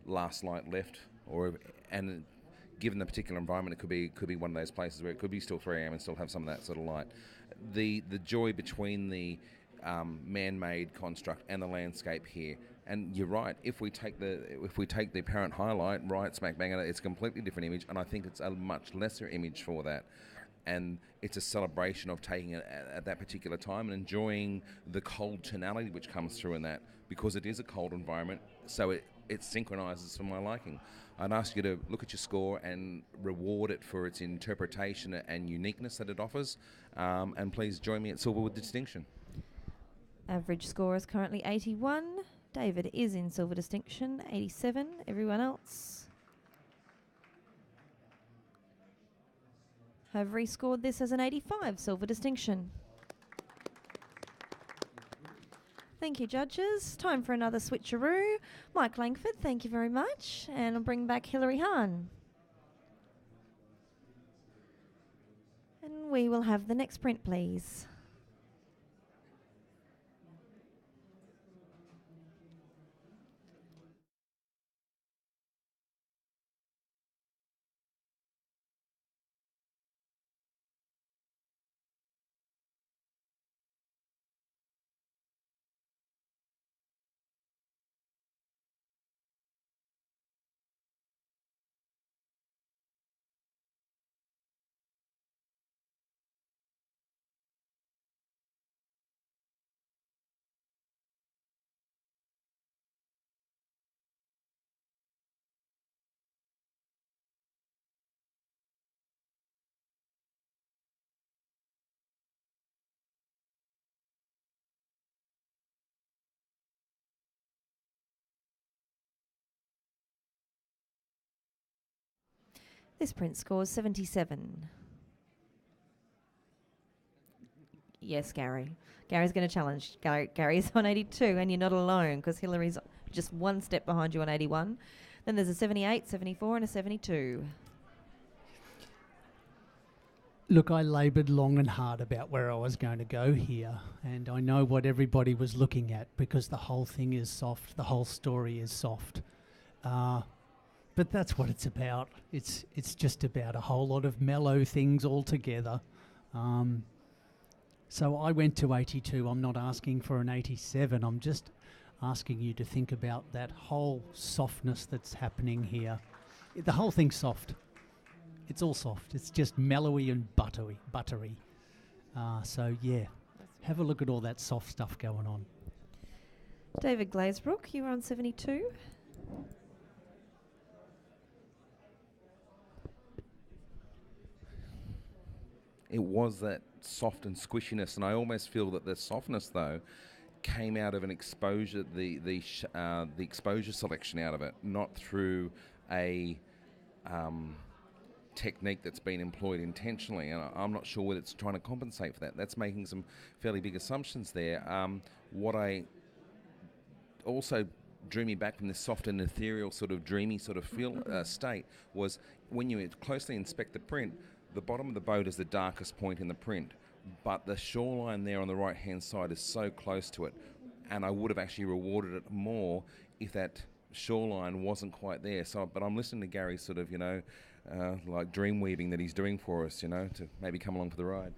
last light left, and given the particular environment, it could be one of those places where it could be still 3 a.m. and still have some of that sort of light. The joy between the man-made construct and the landscape here. And you're right. If we take the apparent highlight right smack bang at it, it's a completely different image, and I think it's a much lesser image for that. and it's a celebration of taking it at that particular time and enjoying the cold tonality which comes through in that, because it is a cold environment, so it synchronizes for my liking. I'd ask you to look at your score and reward it for its interpretation and uniqueness that it offers, and please join me at silver with distinction. Average score is currently 81. David is in silver distinction, 87. Everyone else have rescored this as an 85 silver distinction. Thank you, judges. Time for another switcheroo. Mike Langford, thank you very much. And I'll bring back Hilary Hahn. And we will have the next print, please. This print scores 77. Yes, Gary. Gary's going to challenge. Gary is on 82, and you're not alone, because Hillary's just one step behind you on 81. Then there's a 78, 74, and a 72. Look, I laboured long and hard about where I was going to go here, and I know what everybody was looking at, because the whole thing is soft, the whole story is soft. But that's what it's about. It's just about a whole lot of mellow things all together. So I went to 82. I'm not asking for an 87. I'm just asking you to think about that whole softness that's happening here. The whole thing's soft. It's all soft. It's just mellowy and buttery. So yeah, have a look at all that soft stuff going on. David Glazebrook, you were on 72. It was that soft and squishiness, and I almost feel that the softness, though, came out of an exposure, the exposure selection out of it, not through a technique that's been employed intentionally, and I'm not sure whether it's trying to compensate for that. That's making some fairly big assumptions there. What I also drew me back from this soft and ethereal sort of dreamy sort of feel state was when you closely inspect the print, the bottom of the boat is the darkest point in the print, but the shoreline there on the right-hand side is so close to it, and I would have actually rewarded it more if that shoreline wasn't quite there. So, but I'm listening to Gary sort of, like dream weaving that he's doing for us, to maybe come along for the ride.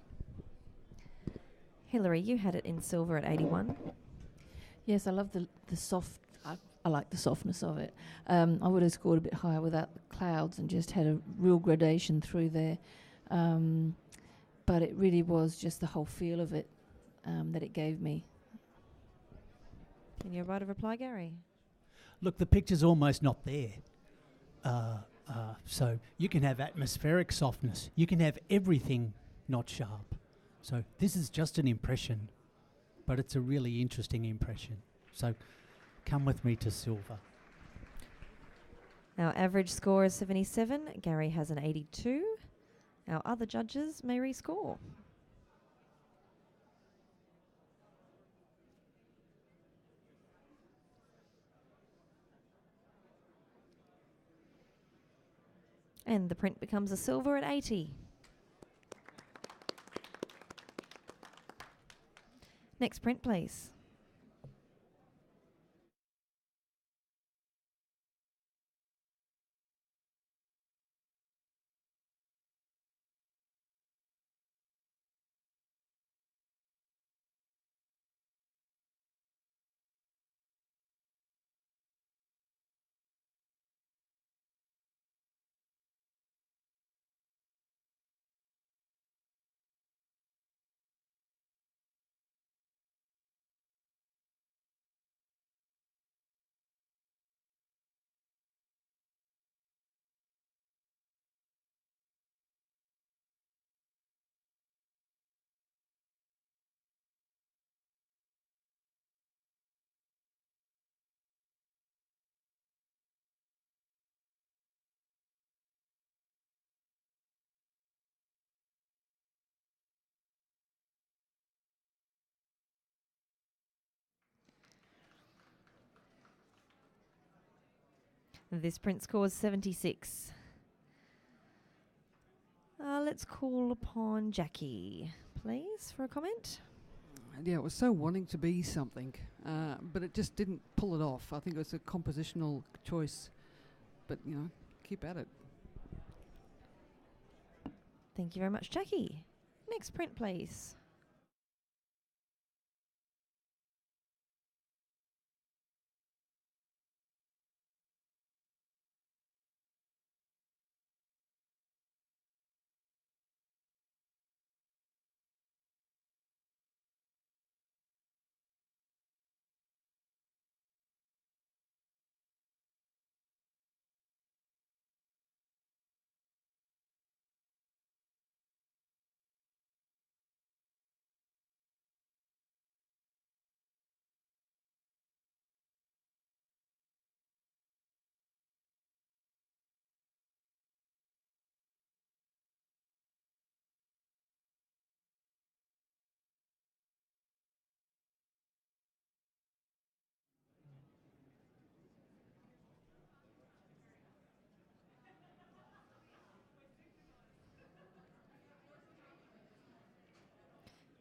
Hilary, you had it in silver at 81. Yes, I love the soft. I like the softness of it. I would have scored a bit higher without the clouds and just had a real gradation through there. But it really was just the whole feel of it that it gave me. Can you write a reply, Gary? Look, the picture's almost not there. So you can have atmospheric softness. You can have everything not sharp. So this is just an impression, but it's a really interesting impression. So come with me to silver. Our average score is 77. Gary has an 82. Our other judges may rescore. And the print becomes a silver at 80. Next print, please. This print scores 76. Let's call upon Jackie, please, for a comment. Yeah, it was so wanting to be something, but it just didn't pull it off. I think it was a compositional choice, but, keep at it. Thank you very much, Jackie. Next print, please.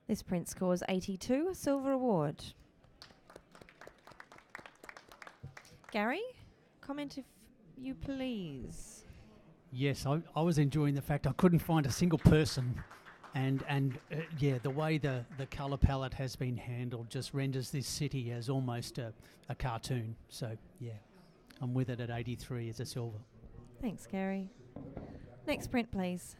This print scores 82, a silver award. Gary, comment if you please. Yes, I was enjoying the fact I couldn't find a single person, and the way the colour palette has been handled just renders this city as almost a cartoon. So yeah, I'm with it at 83 as a silver. Thanks, Gary. Next print, please.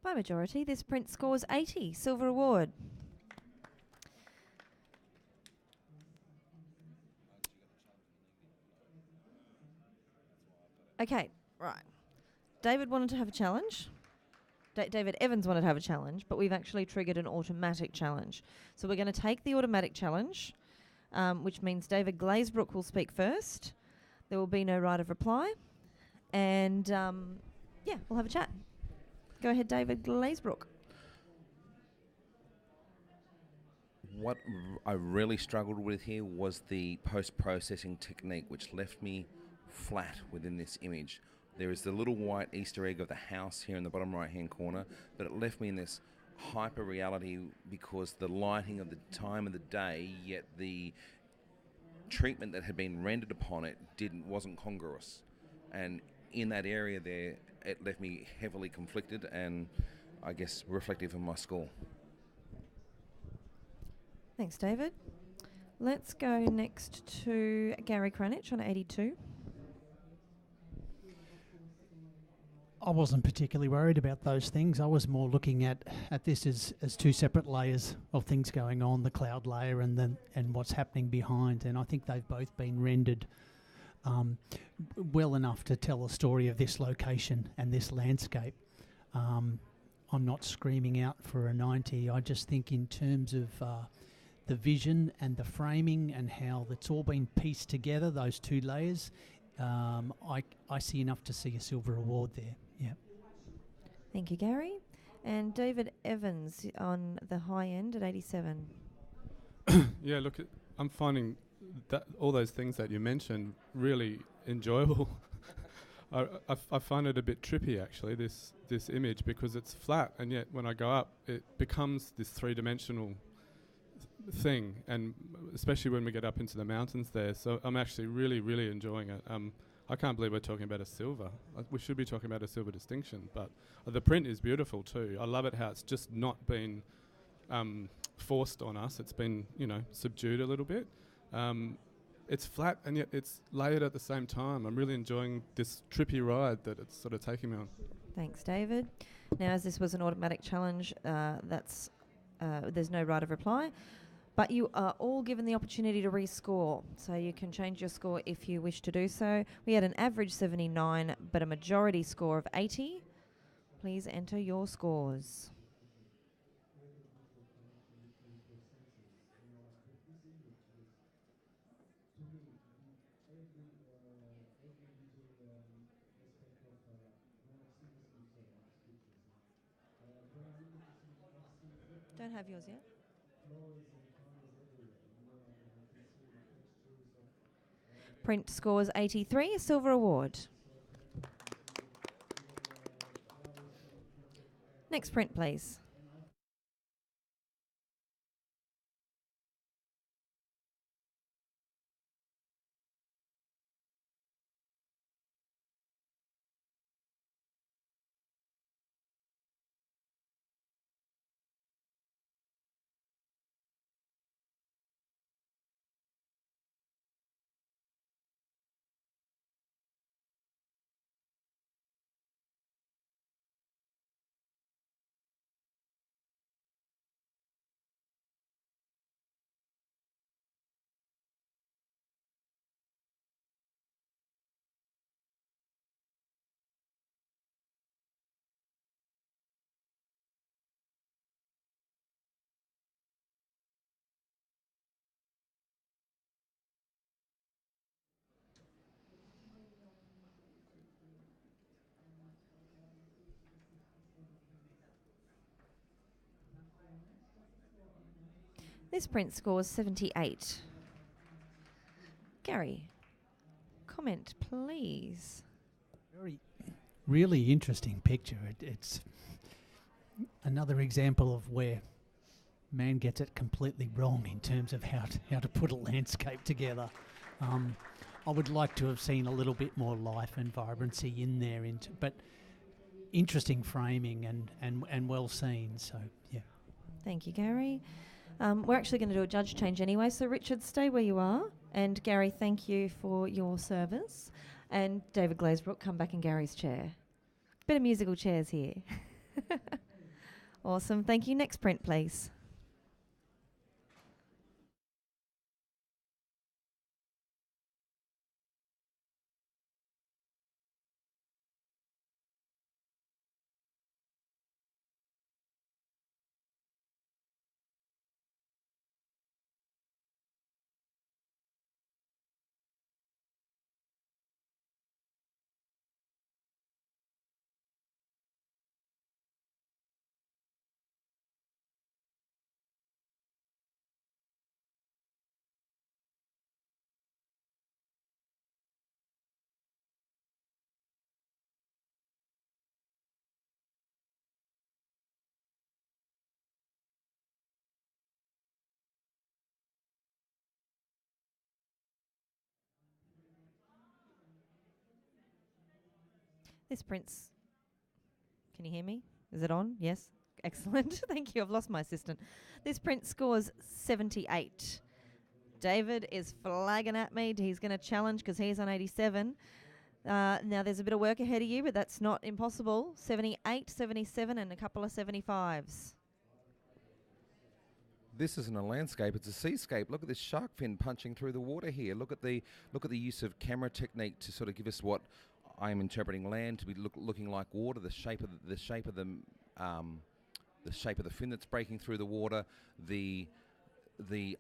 By majority, this print scores 80, silver award. Okay, right. David wanted to have a challenge. David Evans wanted to have a challenge, but we've actually triggered an automatic challenge. So we're going to take the automatic challenge, which means David Glazebrook will speak first. There will be no right of reply. And, we'll have a chat. Go ahead, David Glazebrook. What I really struggled with here was the post-processing technique, which left me flat within this image. There is the little white Easter egg of the house here in the bottom right-hand corner, but it left me in this hyper-reality because the lighting of the time of the day, yet the treatment that had been rendered upon it wasn't congruous. And in that area there, it left me heavily conflicted and, I guess, reflective of my score. Thanks, David. Let's go next to Gary Cranich on 82. I wasn't particularly worried about those things. I was more looking at this as two separate layers of things going on, the cloud layer and what's happening behind. And I think they've both been rendered well enough to tell a story of this location and this landscape. I'm not screaming out for a 90. I just think in terms of the vision and the framing and how it's all been pieced together, those two layers, I see enough to see a silver award there. Yeah. Thank you, Gary. And David Evans on the high end at 87. Yeah, look, I'm finding that all those things that you mentioned really enjoyable. I find it a bit trippy, actually, this image, because it's flat, and yet when I go up, it becomes this three-dimensional thing, and especially when we get up into the mountains there. So I'm actually really, really enjoying it. I can't believe we're talking about a silver. We should be talking about a silver distinction, but the print is beautiful too. I love it how it's just not been forced on us. It's been, subdued a little bit. It's flat and yet it's layered at the same time. I'm really enjoying this trippy ride that it's sort of taking me on. Thanks, David. Now, as this was an automatic challenge, there's no right of reply, but you are all given the opportunity to rescore, so you can change your score if you wish to do so. We had an average 79, but a majority score of 80. Please enter your scores. Don't have yours yet. Print scores 83, a silver award. Next print, please. This print scores 78. Gary, comment, please. Really interesting picture. It's another example of where man gets it completely wrong in terms of how to put a landscape together. I would like to have seen a little bit more life and vibrancy in there, but interesting framing and well seen. So yeah. Thank you, Gary. We're actually going to do a judge change anyway, so Richard, stay where you are. And Gary, thank you for your service. And David Glazebrook, come back in Gary's chair. Bit of musical chairs here. Awesome. Thank you. Next print, please. This print's... Can you hear me? Is it on? Yes? Excellent. Thank you. I've lost my assistant. This print scores 78. David is flagging at me. He's going to challenge because he's on 87. Now, there's a bit of work ahead of you, but that's not impossible. 78, 77, and a couple of 75s. This isn't a landscape; it's a seascape. Look at this shark fin punching through the water here. Look at the use of camera technique to sort of give us what I am interpreting land to be looking like water. The shape of the shape of the fin that's breaking through the water. The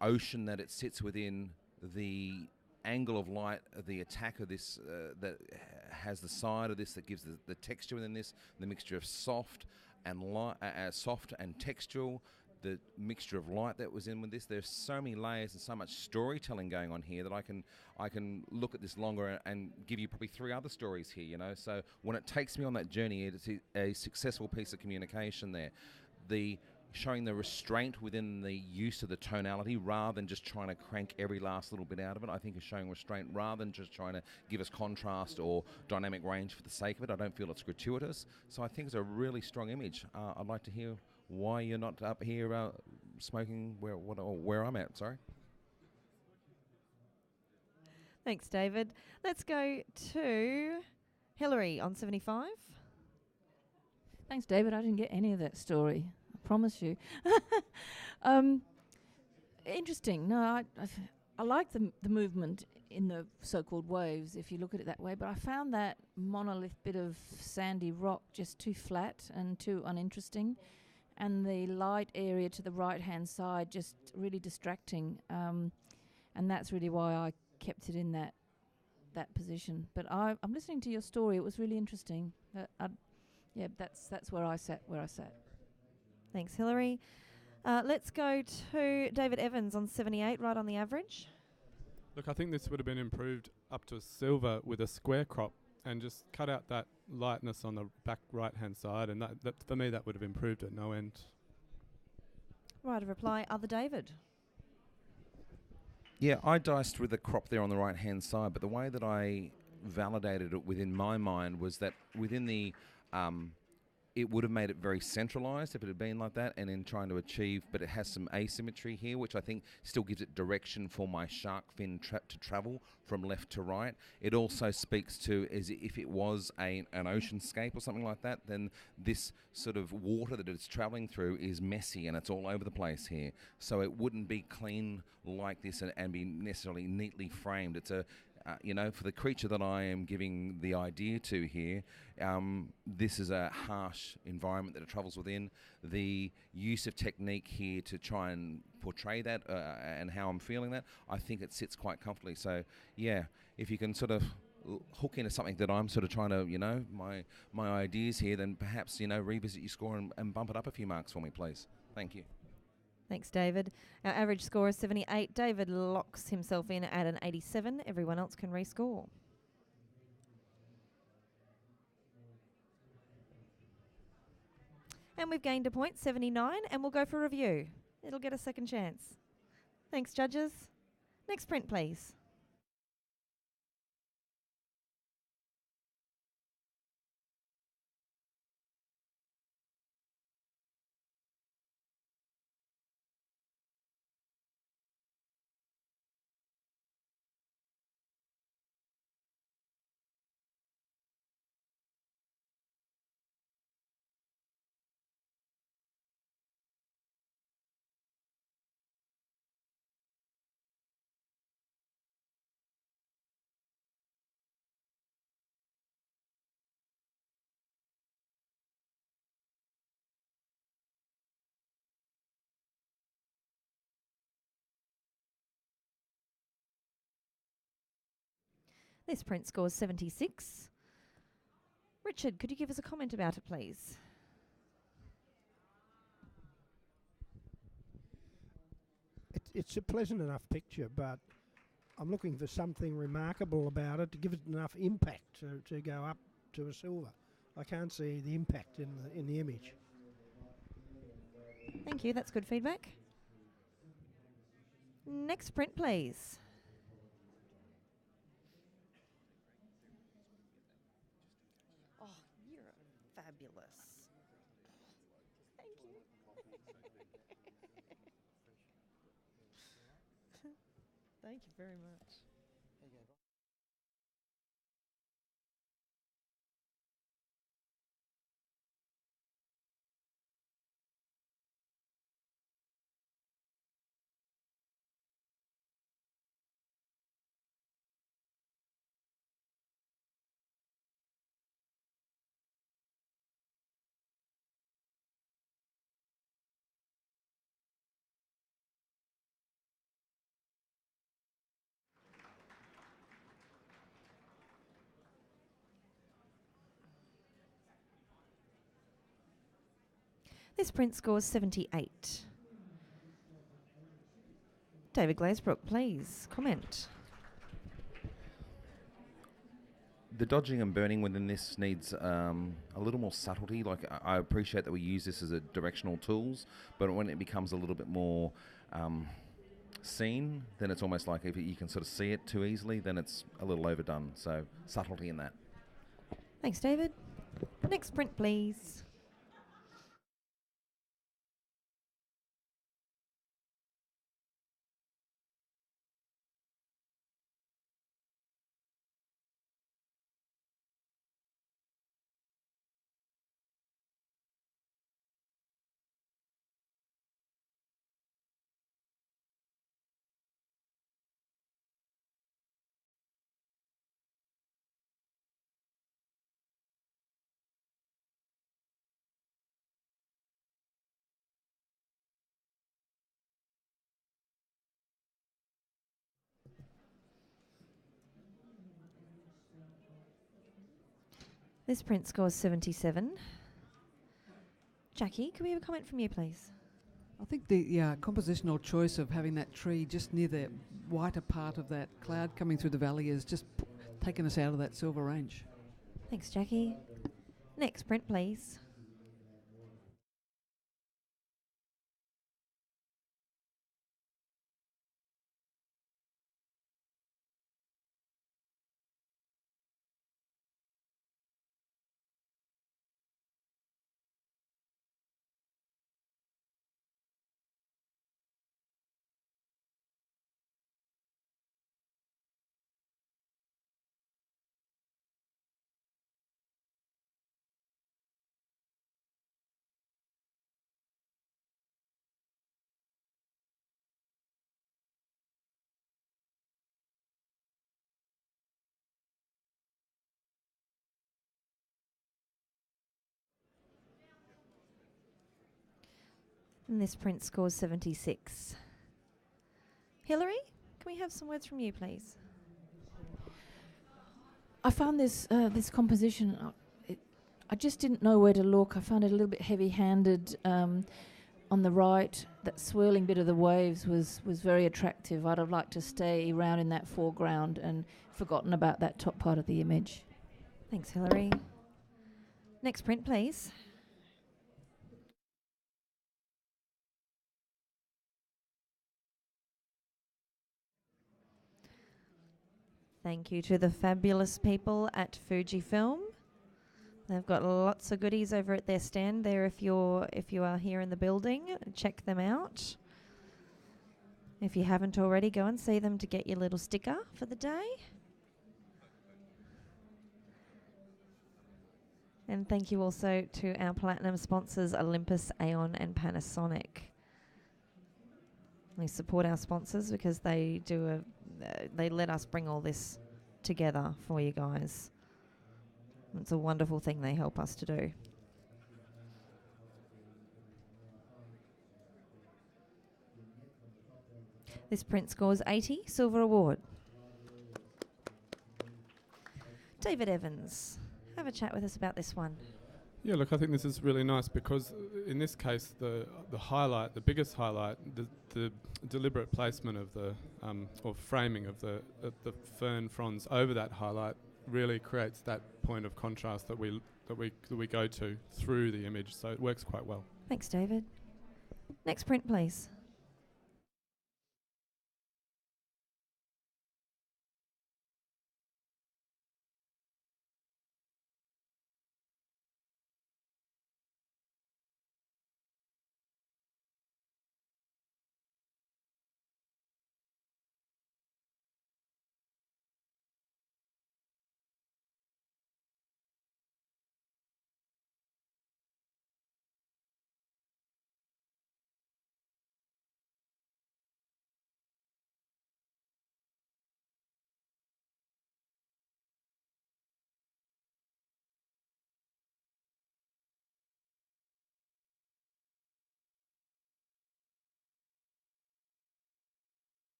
ocean that it sits within. The angle of light, the attack of this that has the side of this that gives the texture within this. The mixture of soft and textural. The mixture of light that was in with this. There's so many layers and so much storytelling going on here that I can look at this longer and give you probably 3 other stories here, you know. So when it takes me on that journey, it's a successful piece of communication there. The showing the restraint within the use of the tonality rather than just trying to crank every last little bit out of it, I think is showing restraint rather than just trying to give us contrast or dynamic range for the sake of it. I don't feel it's gratuitous. So I think it's a really strong image. I'd like to hear why you're not up here smoking where I'm at. Sorry. Thanks, David. Let's go to Hillary on 75. Thanks, David. I didn't get any of that story. I promise you. Interesting. No, I like the movement in the so-called waves, if you look at it that way. But I found that monolith bit of sandy rock just too flat and too uninteresting, and the light area to the right-hand side just really distracting. And that's really why I kept it in that position. But I'm listening to your story. It was really interesting. That's where I sat. Thanks, Hillary. Let's go to David Evans on 78, right on the average. Look, I think this would have been improved up to a silver with a square crop and just cut out that lightness on the back right-hand side, and that for me that would have improved it no end. Right of reply, other David. Yeah, I diced with the crop there on the right-hand side, but the way that I validated it within my mind was that within the it would have made it very centralised if it had been like that, and in trying to achieve, but it has some asymmetry here, which I think still gives it direction for my shark fin to travel from left to right. It also speaks to, as if it was an oceanscape or something like that, then this sort of water that it's travelling through is messy and it's all over the place here. So it wouldn't be clean like this and be necessarily neatly framed. It's a for the creature that I am giving the idea to here, this is a harsh environment that it travels within. The use of technique here to try and portray that and how I'm feeling that, I think it sits quite comfortably. So, yeah, if you can sort of hook into something that I'm sort of trying to, my ideas here, then perhaps, revisit your score and bump it up a few marks for me, please. Thank you. Thanks, David. Our average score is 78. David locks himself in at an 87. Everyone else can rescore. And we've gained a point, 79, and we'll go for review. It'll get a second chance. Thanks, judges. Next print, please. This print scores 76. Richard, could you give us a comment about it, please? It's a pleasant enough picture, but I'm looking for something remarkable about it to give it enough impact to go up to a silver. I can't see the impact in the image. Thank you, that's good feedback. Next print, please. Oh, you're fabulous. Thank you. Thank you very much. This print scores 78. David Glazebrook, please comment. The dodging and burning within this needs a little more subtlety. Like, I appreciate that we use this as a directional tools, but when it becomes a little bit more seen, then it's almost like if you can sort of see it too easily, then it's a little overdone. So subtlety in that. Thanks, David. Next print, please. This print scores 77. Jackie, can we have a comment from you, please? I think the compositional choice of having that tree just near the whiter part of that cloud coming through the valley has just taken us out of that silver range. Thanks, Jackie. Next print, please. And this print scores 76. Hilary, can we have some words from you, please? I found this composition. I just didn't know where to look. I found it a little bit heavy-handed. On the right, that swirling bit of the waves was very attractive. I'd have liked to stay around in that foreground and forgotten about that top part of the image. Thanks, Hilary. Next print, please. Thank you to the fabulous people at Fujifilm. They've got lots of goodies over at their stand there if you are here in the building. Check them out. If you haven't already, go and see them to get your little sticker for the day. And thank you also to our platinum sponsors, Olympus, Aeon and Panasonic. We support our sponsors because they they let us bring all this together for you guys. It's a wonderful thing they help us to do. This print scores 80, Silver Award. David Evans, have a chat with us about this one. Yeah, look, I think this is really nice because in this case, the highlight, the biggest highlight, the deliberate placement of the or framing of the fern fronds over that highlight really creates that point of contrast that we go to through the image. So it works quite well. Thanks, David. Next print, please.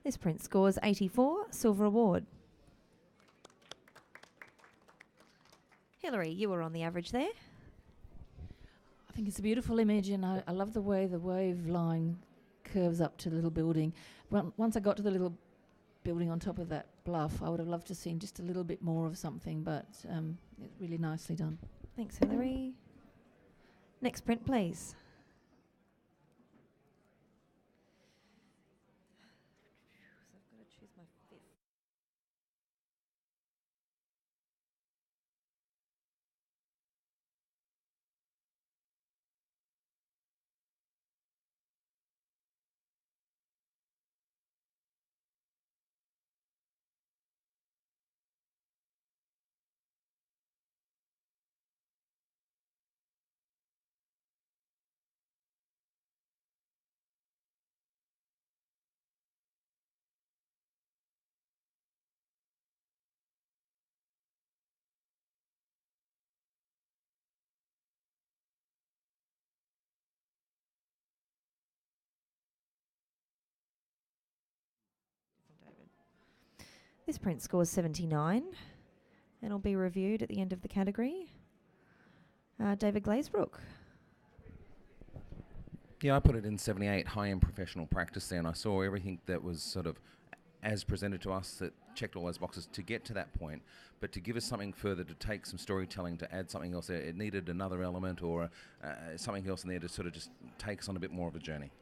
This print scores 84, Silver Award. Hilary, you were on the average there. I think it's a beautiful image, and I love the way the wave line curves up to the little building. Once I got to the little building on top of that bluff, I would have loved to have seen just a little bit more of something, but it's really nicely done. Thanks, Hilary. Next print, please. This print scores 79 and will be reviewed at the end of the category. David Glazebrook. Yeah, I put it in 78, high-end professional practice there, and I saw everything that was sort of as presented to us that checked all those boxes to get to that point, but to give us something further, to take some storytelling, to add something else there. It needed another element or something else in there to sort of just take us on a bit more of a journey.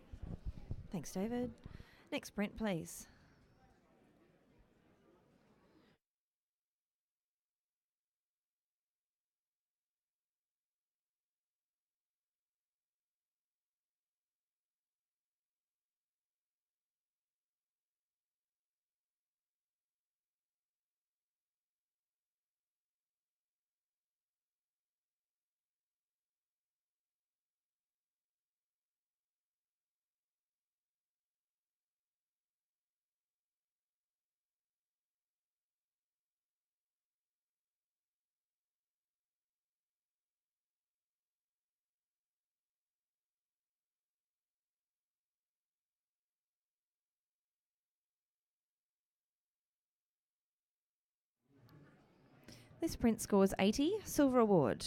Thanks, David. Next print, please. This print scores 80, silver award.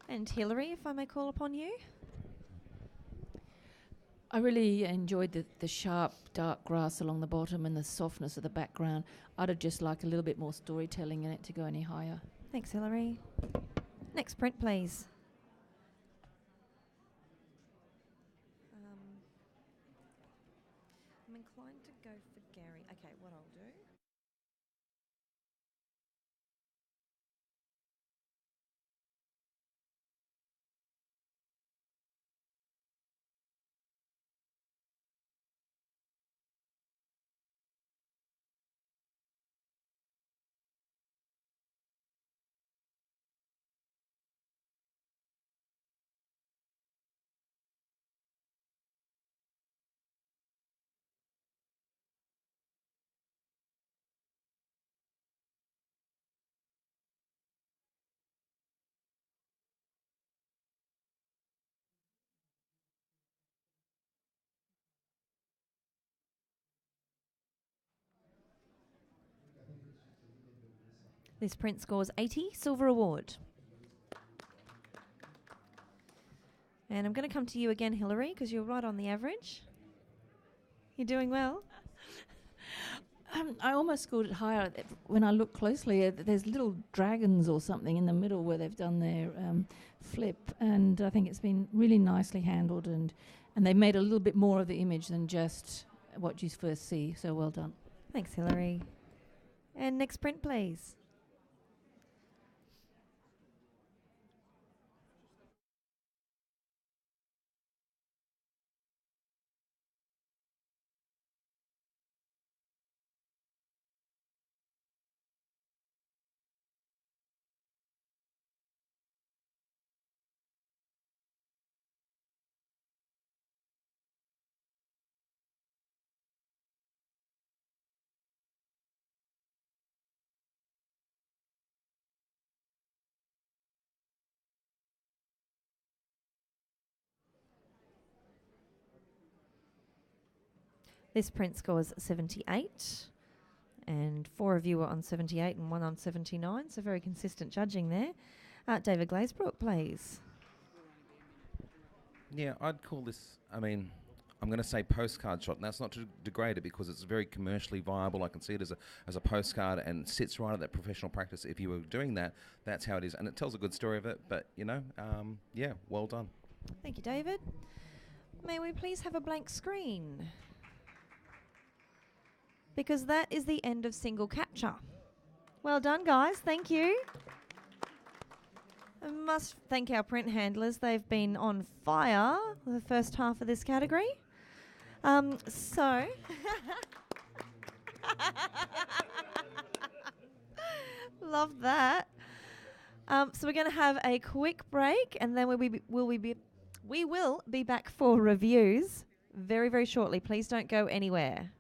And Hilary, if I may call upon you. I really enjoyed the sharp, dark grass along the bottom and the softness of the background. I'd have just liked a little bit more storytelling in it to go any higher. Thanks, Hilary. Next print, please. I'm inclined to go for Gary. Okay, what I'll do. This print scores 80, silver award. And I'm going to come to you again, Hilary, because you're right on the average. You're doing well. I almost scored it higher. When I look closely, there's little dragons or something in the middle where they've done their flip, and I think it's been really nicely handled, and they made a little bit more of the image than just what you first see, so well done. Thanks, Hilary. And next print, please. This print scores 78, and 4 of you were on 78 and 1 on 79, so very consistent judging there. David Glazebrook, please. Yeah, I'd call this, I'm going to say postcard shot, and that's not to degrade it because it's very commercially viable. I can see it as a postcard and sits right at that professional practice. If you were doing that, that's how it is. And it tells a good story of it, but, yeah, well done. Thank you, David. May we please have a blank screen? Because that is the end of single capture. Well done, guys. Thank you. I must thank our print handlers. They've been on fire for the first half of this category. So love that. So we're going to have a quick break, and then we will be back for reviews very, very shortly. Please don't go anywhere.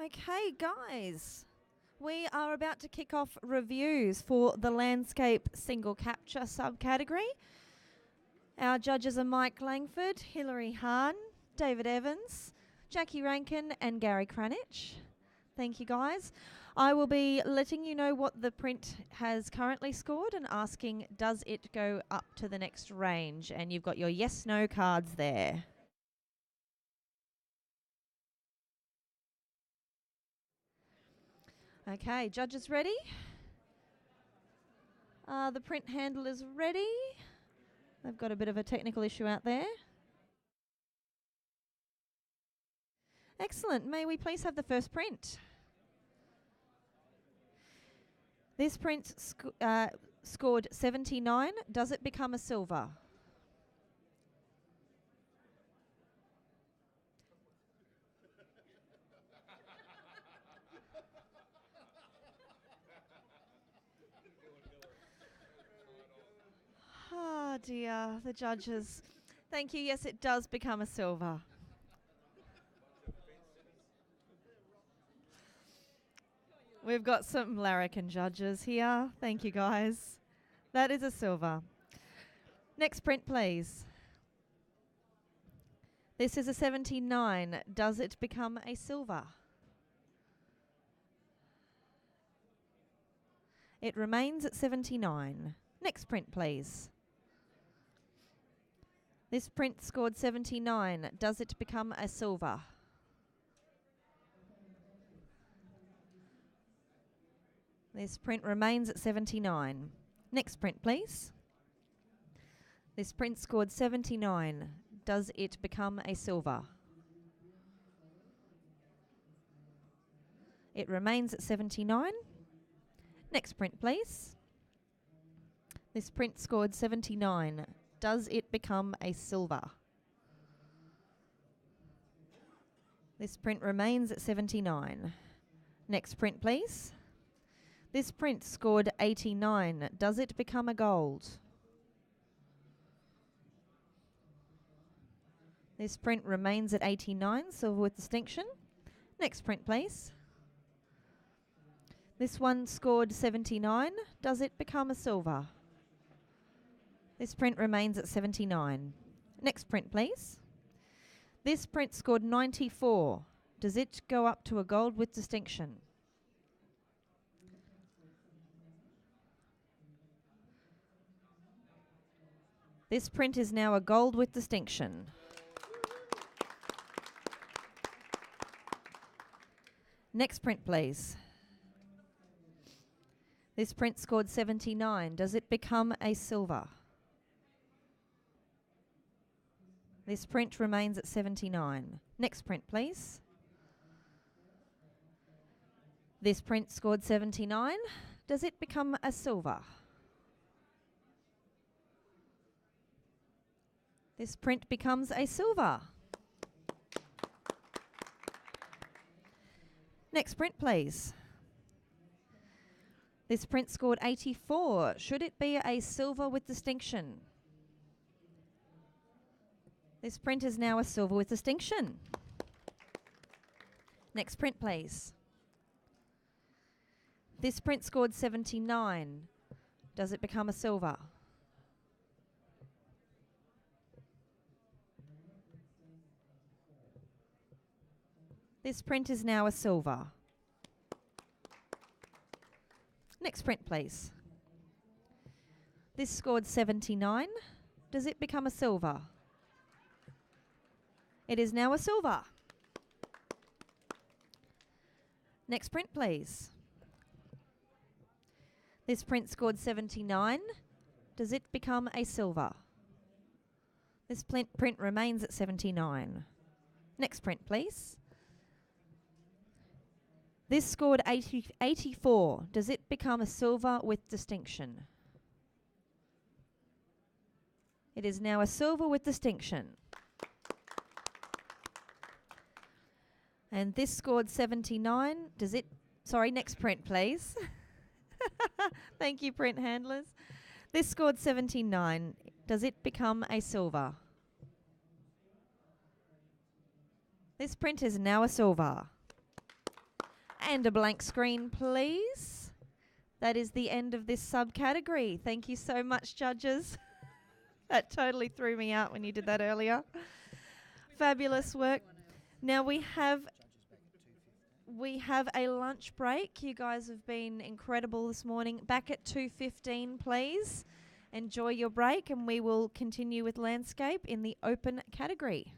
Okay, guys, we are about to kick off reviews for the landscape single capture subcategory. Our judges are Mike Langford, Hilary Hahn, David Evans, Jackie Rankin and Gary Cranich. Thank you, guys. I will be letting you know what the print has currently scored and asking, does it go up to the next range? And you've got your yes-no cards there. Okay, judges ready? The print handle is ready. They've got a bit of a technical issue out there. Excellent. May we please have the first print? This print scored 79. Does it become a silver? Oh dear, the judges. Thank you. Yes, it does become a silver. We've got some larrikin judges here. Thank you, guys. That is a silver. Next print, please. This is a 79. Does it become a silver? It remains at 79. Next print, please. This print scored 79. Does it become a silver? This print remains at 79. Next print, please. This print scored 79. Does it become a silver? It remains at 79. Next print, please. This print scored 79. Does it become a silver? This print remains at 79. Next print, please. This print scored 89. Does it become a gold? This print remains at 89, silver with distinction. Next print, please. This one scored 79. Does it become a silver? This print remains at 79. Next print, please. This print scored 94. Does it go up to a gold with distinction? This print is now a gold with distinction. Next print, please. This print scored 79. Does it become a silver? This print remains at 79. Next print, please. This print scored 79. Does it become a silver? This print becomes a silver. Next print, please. This print scored 84. Should it be a silver with distinction? This print is now a silver with distinction. Next print, please. This print scored 79. Does it become a silver? This print is now a silver. Next print, please. This scored 79. Does it become a silver? It is now a silver. Next print, please. This print scored 79. Does it become a silver? This print remains at 79. Next print, please. This scored 84. Does it become a silver with distinction? It is now a silver with distinction. And this scored 79. Does it... Sorry, next print, please. Thank you, print handlers. This scored 79. Does it become a silver? This print is now a silver. And a blank screen, please. That is the end of this subcategory. Thank you so much, judges. That totally threw me out when you did that earlier. Fabulous work. Now we have a lunch break. You guys have been incredible this morning. Back at 2:15, please. Enjoy your break, and we will continue with landscape in the open category.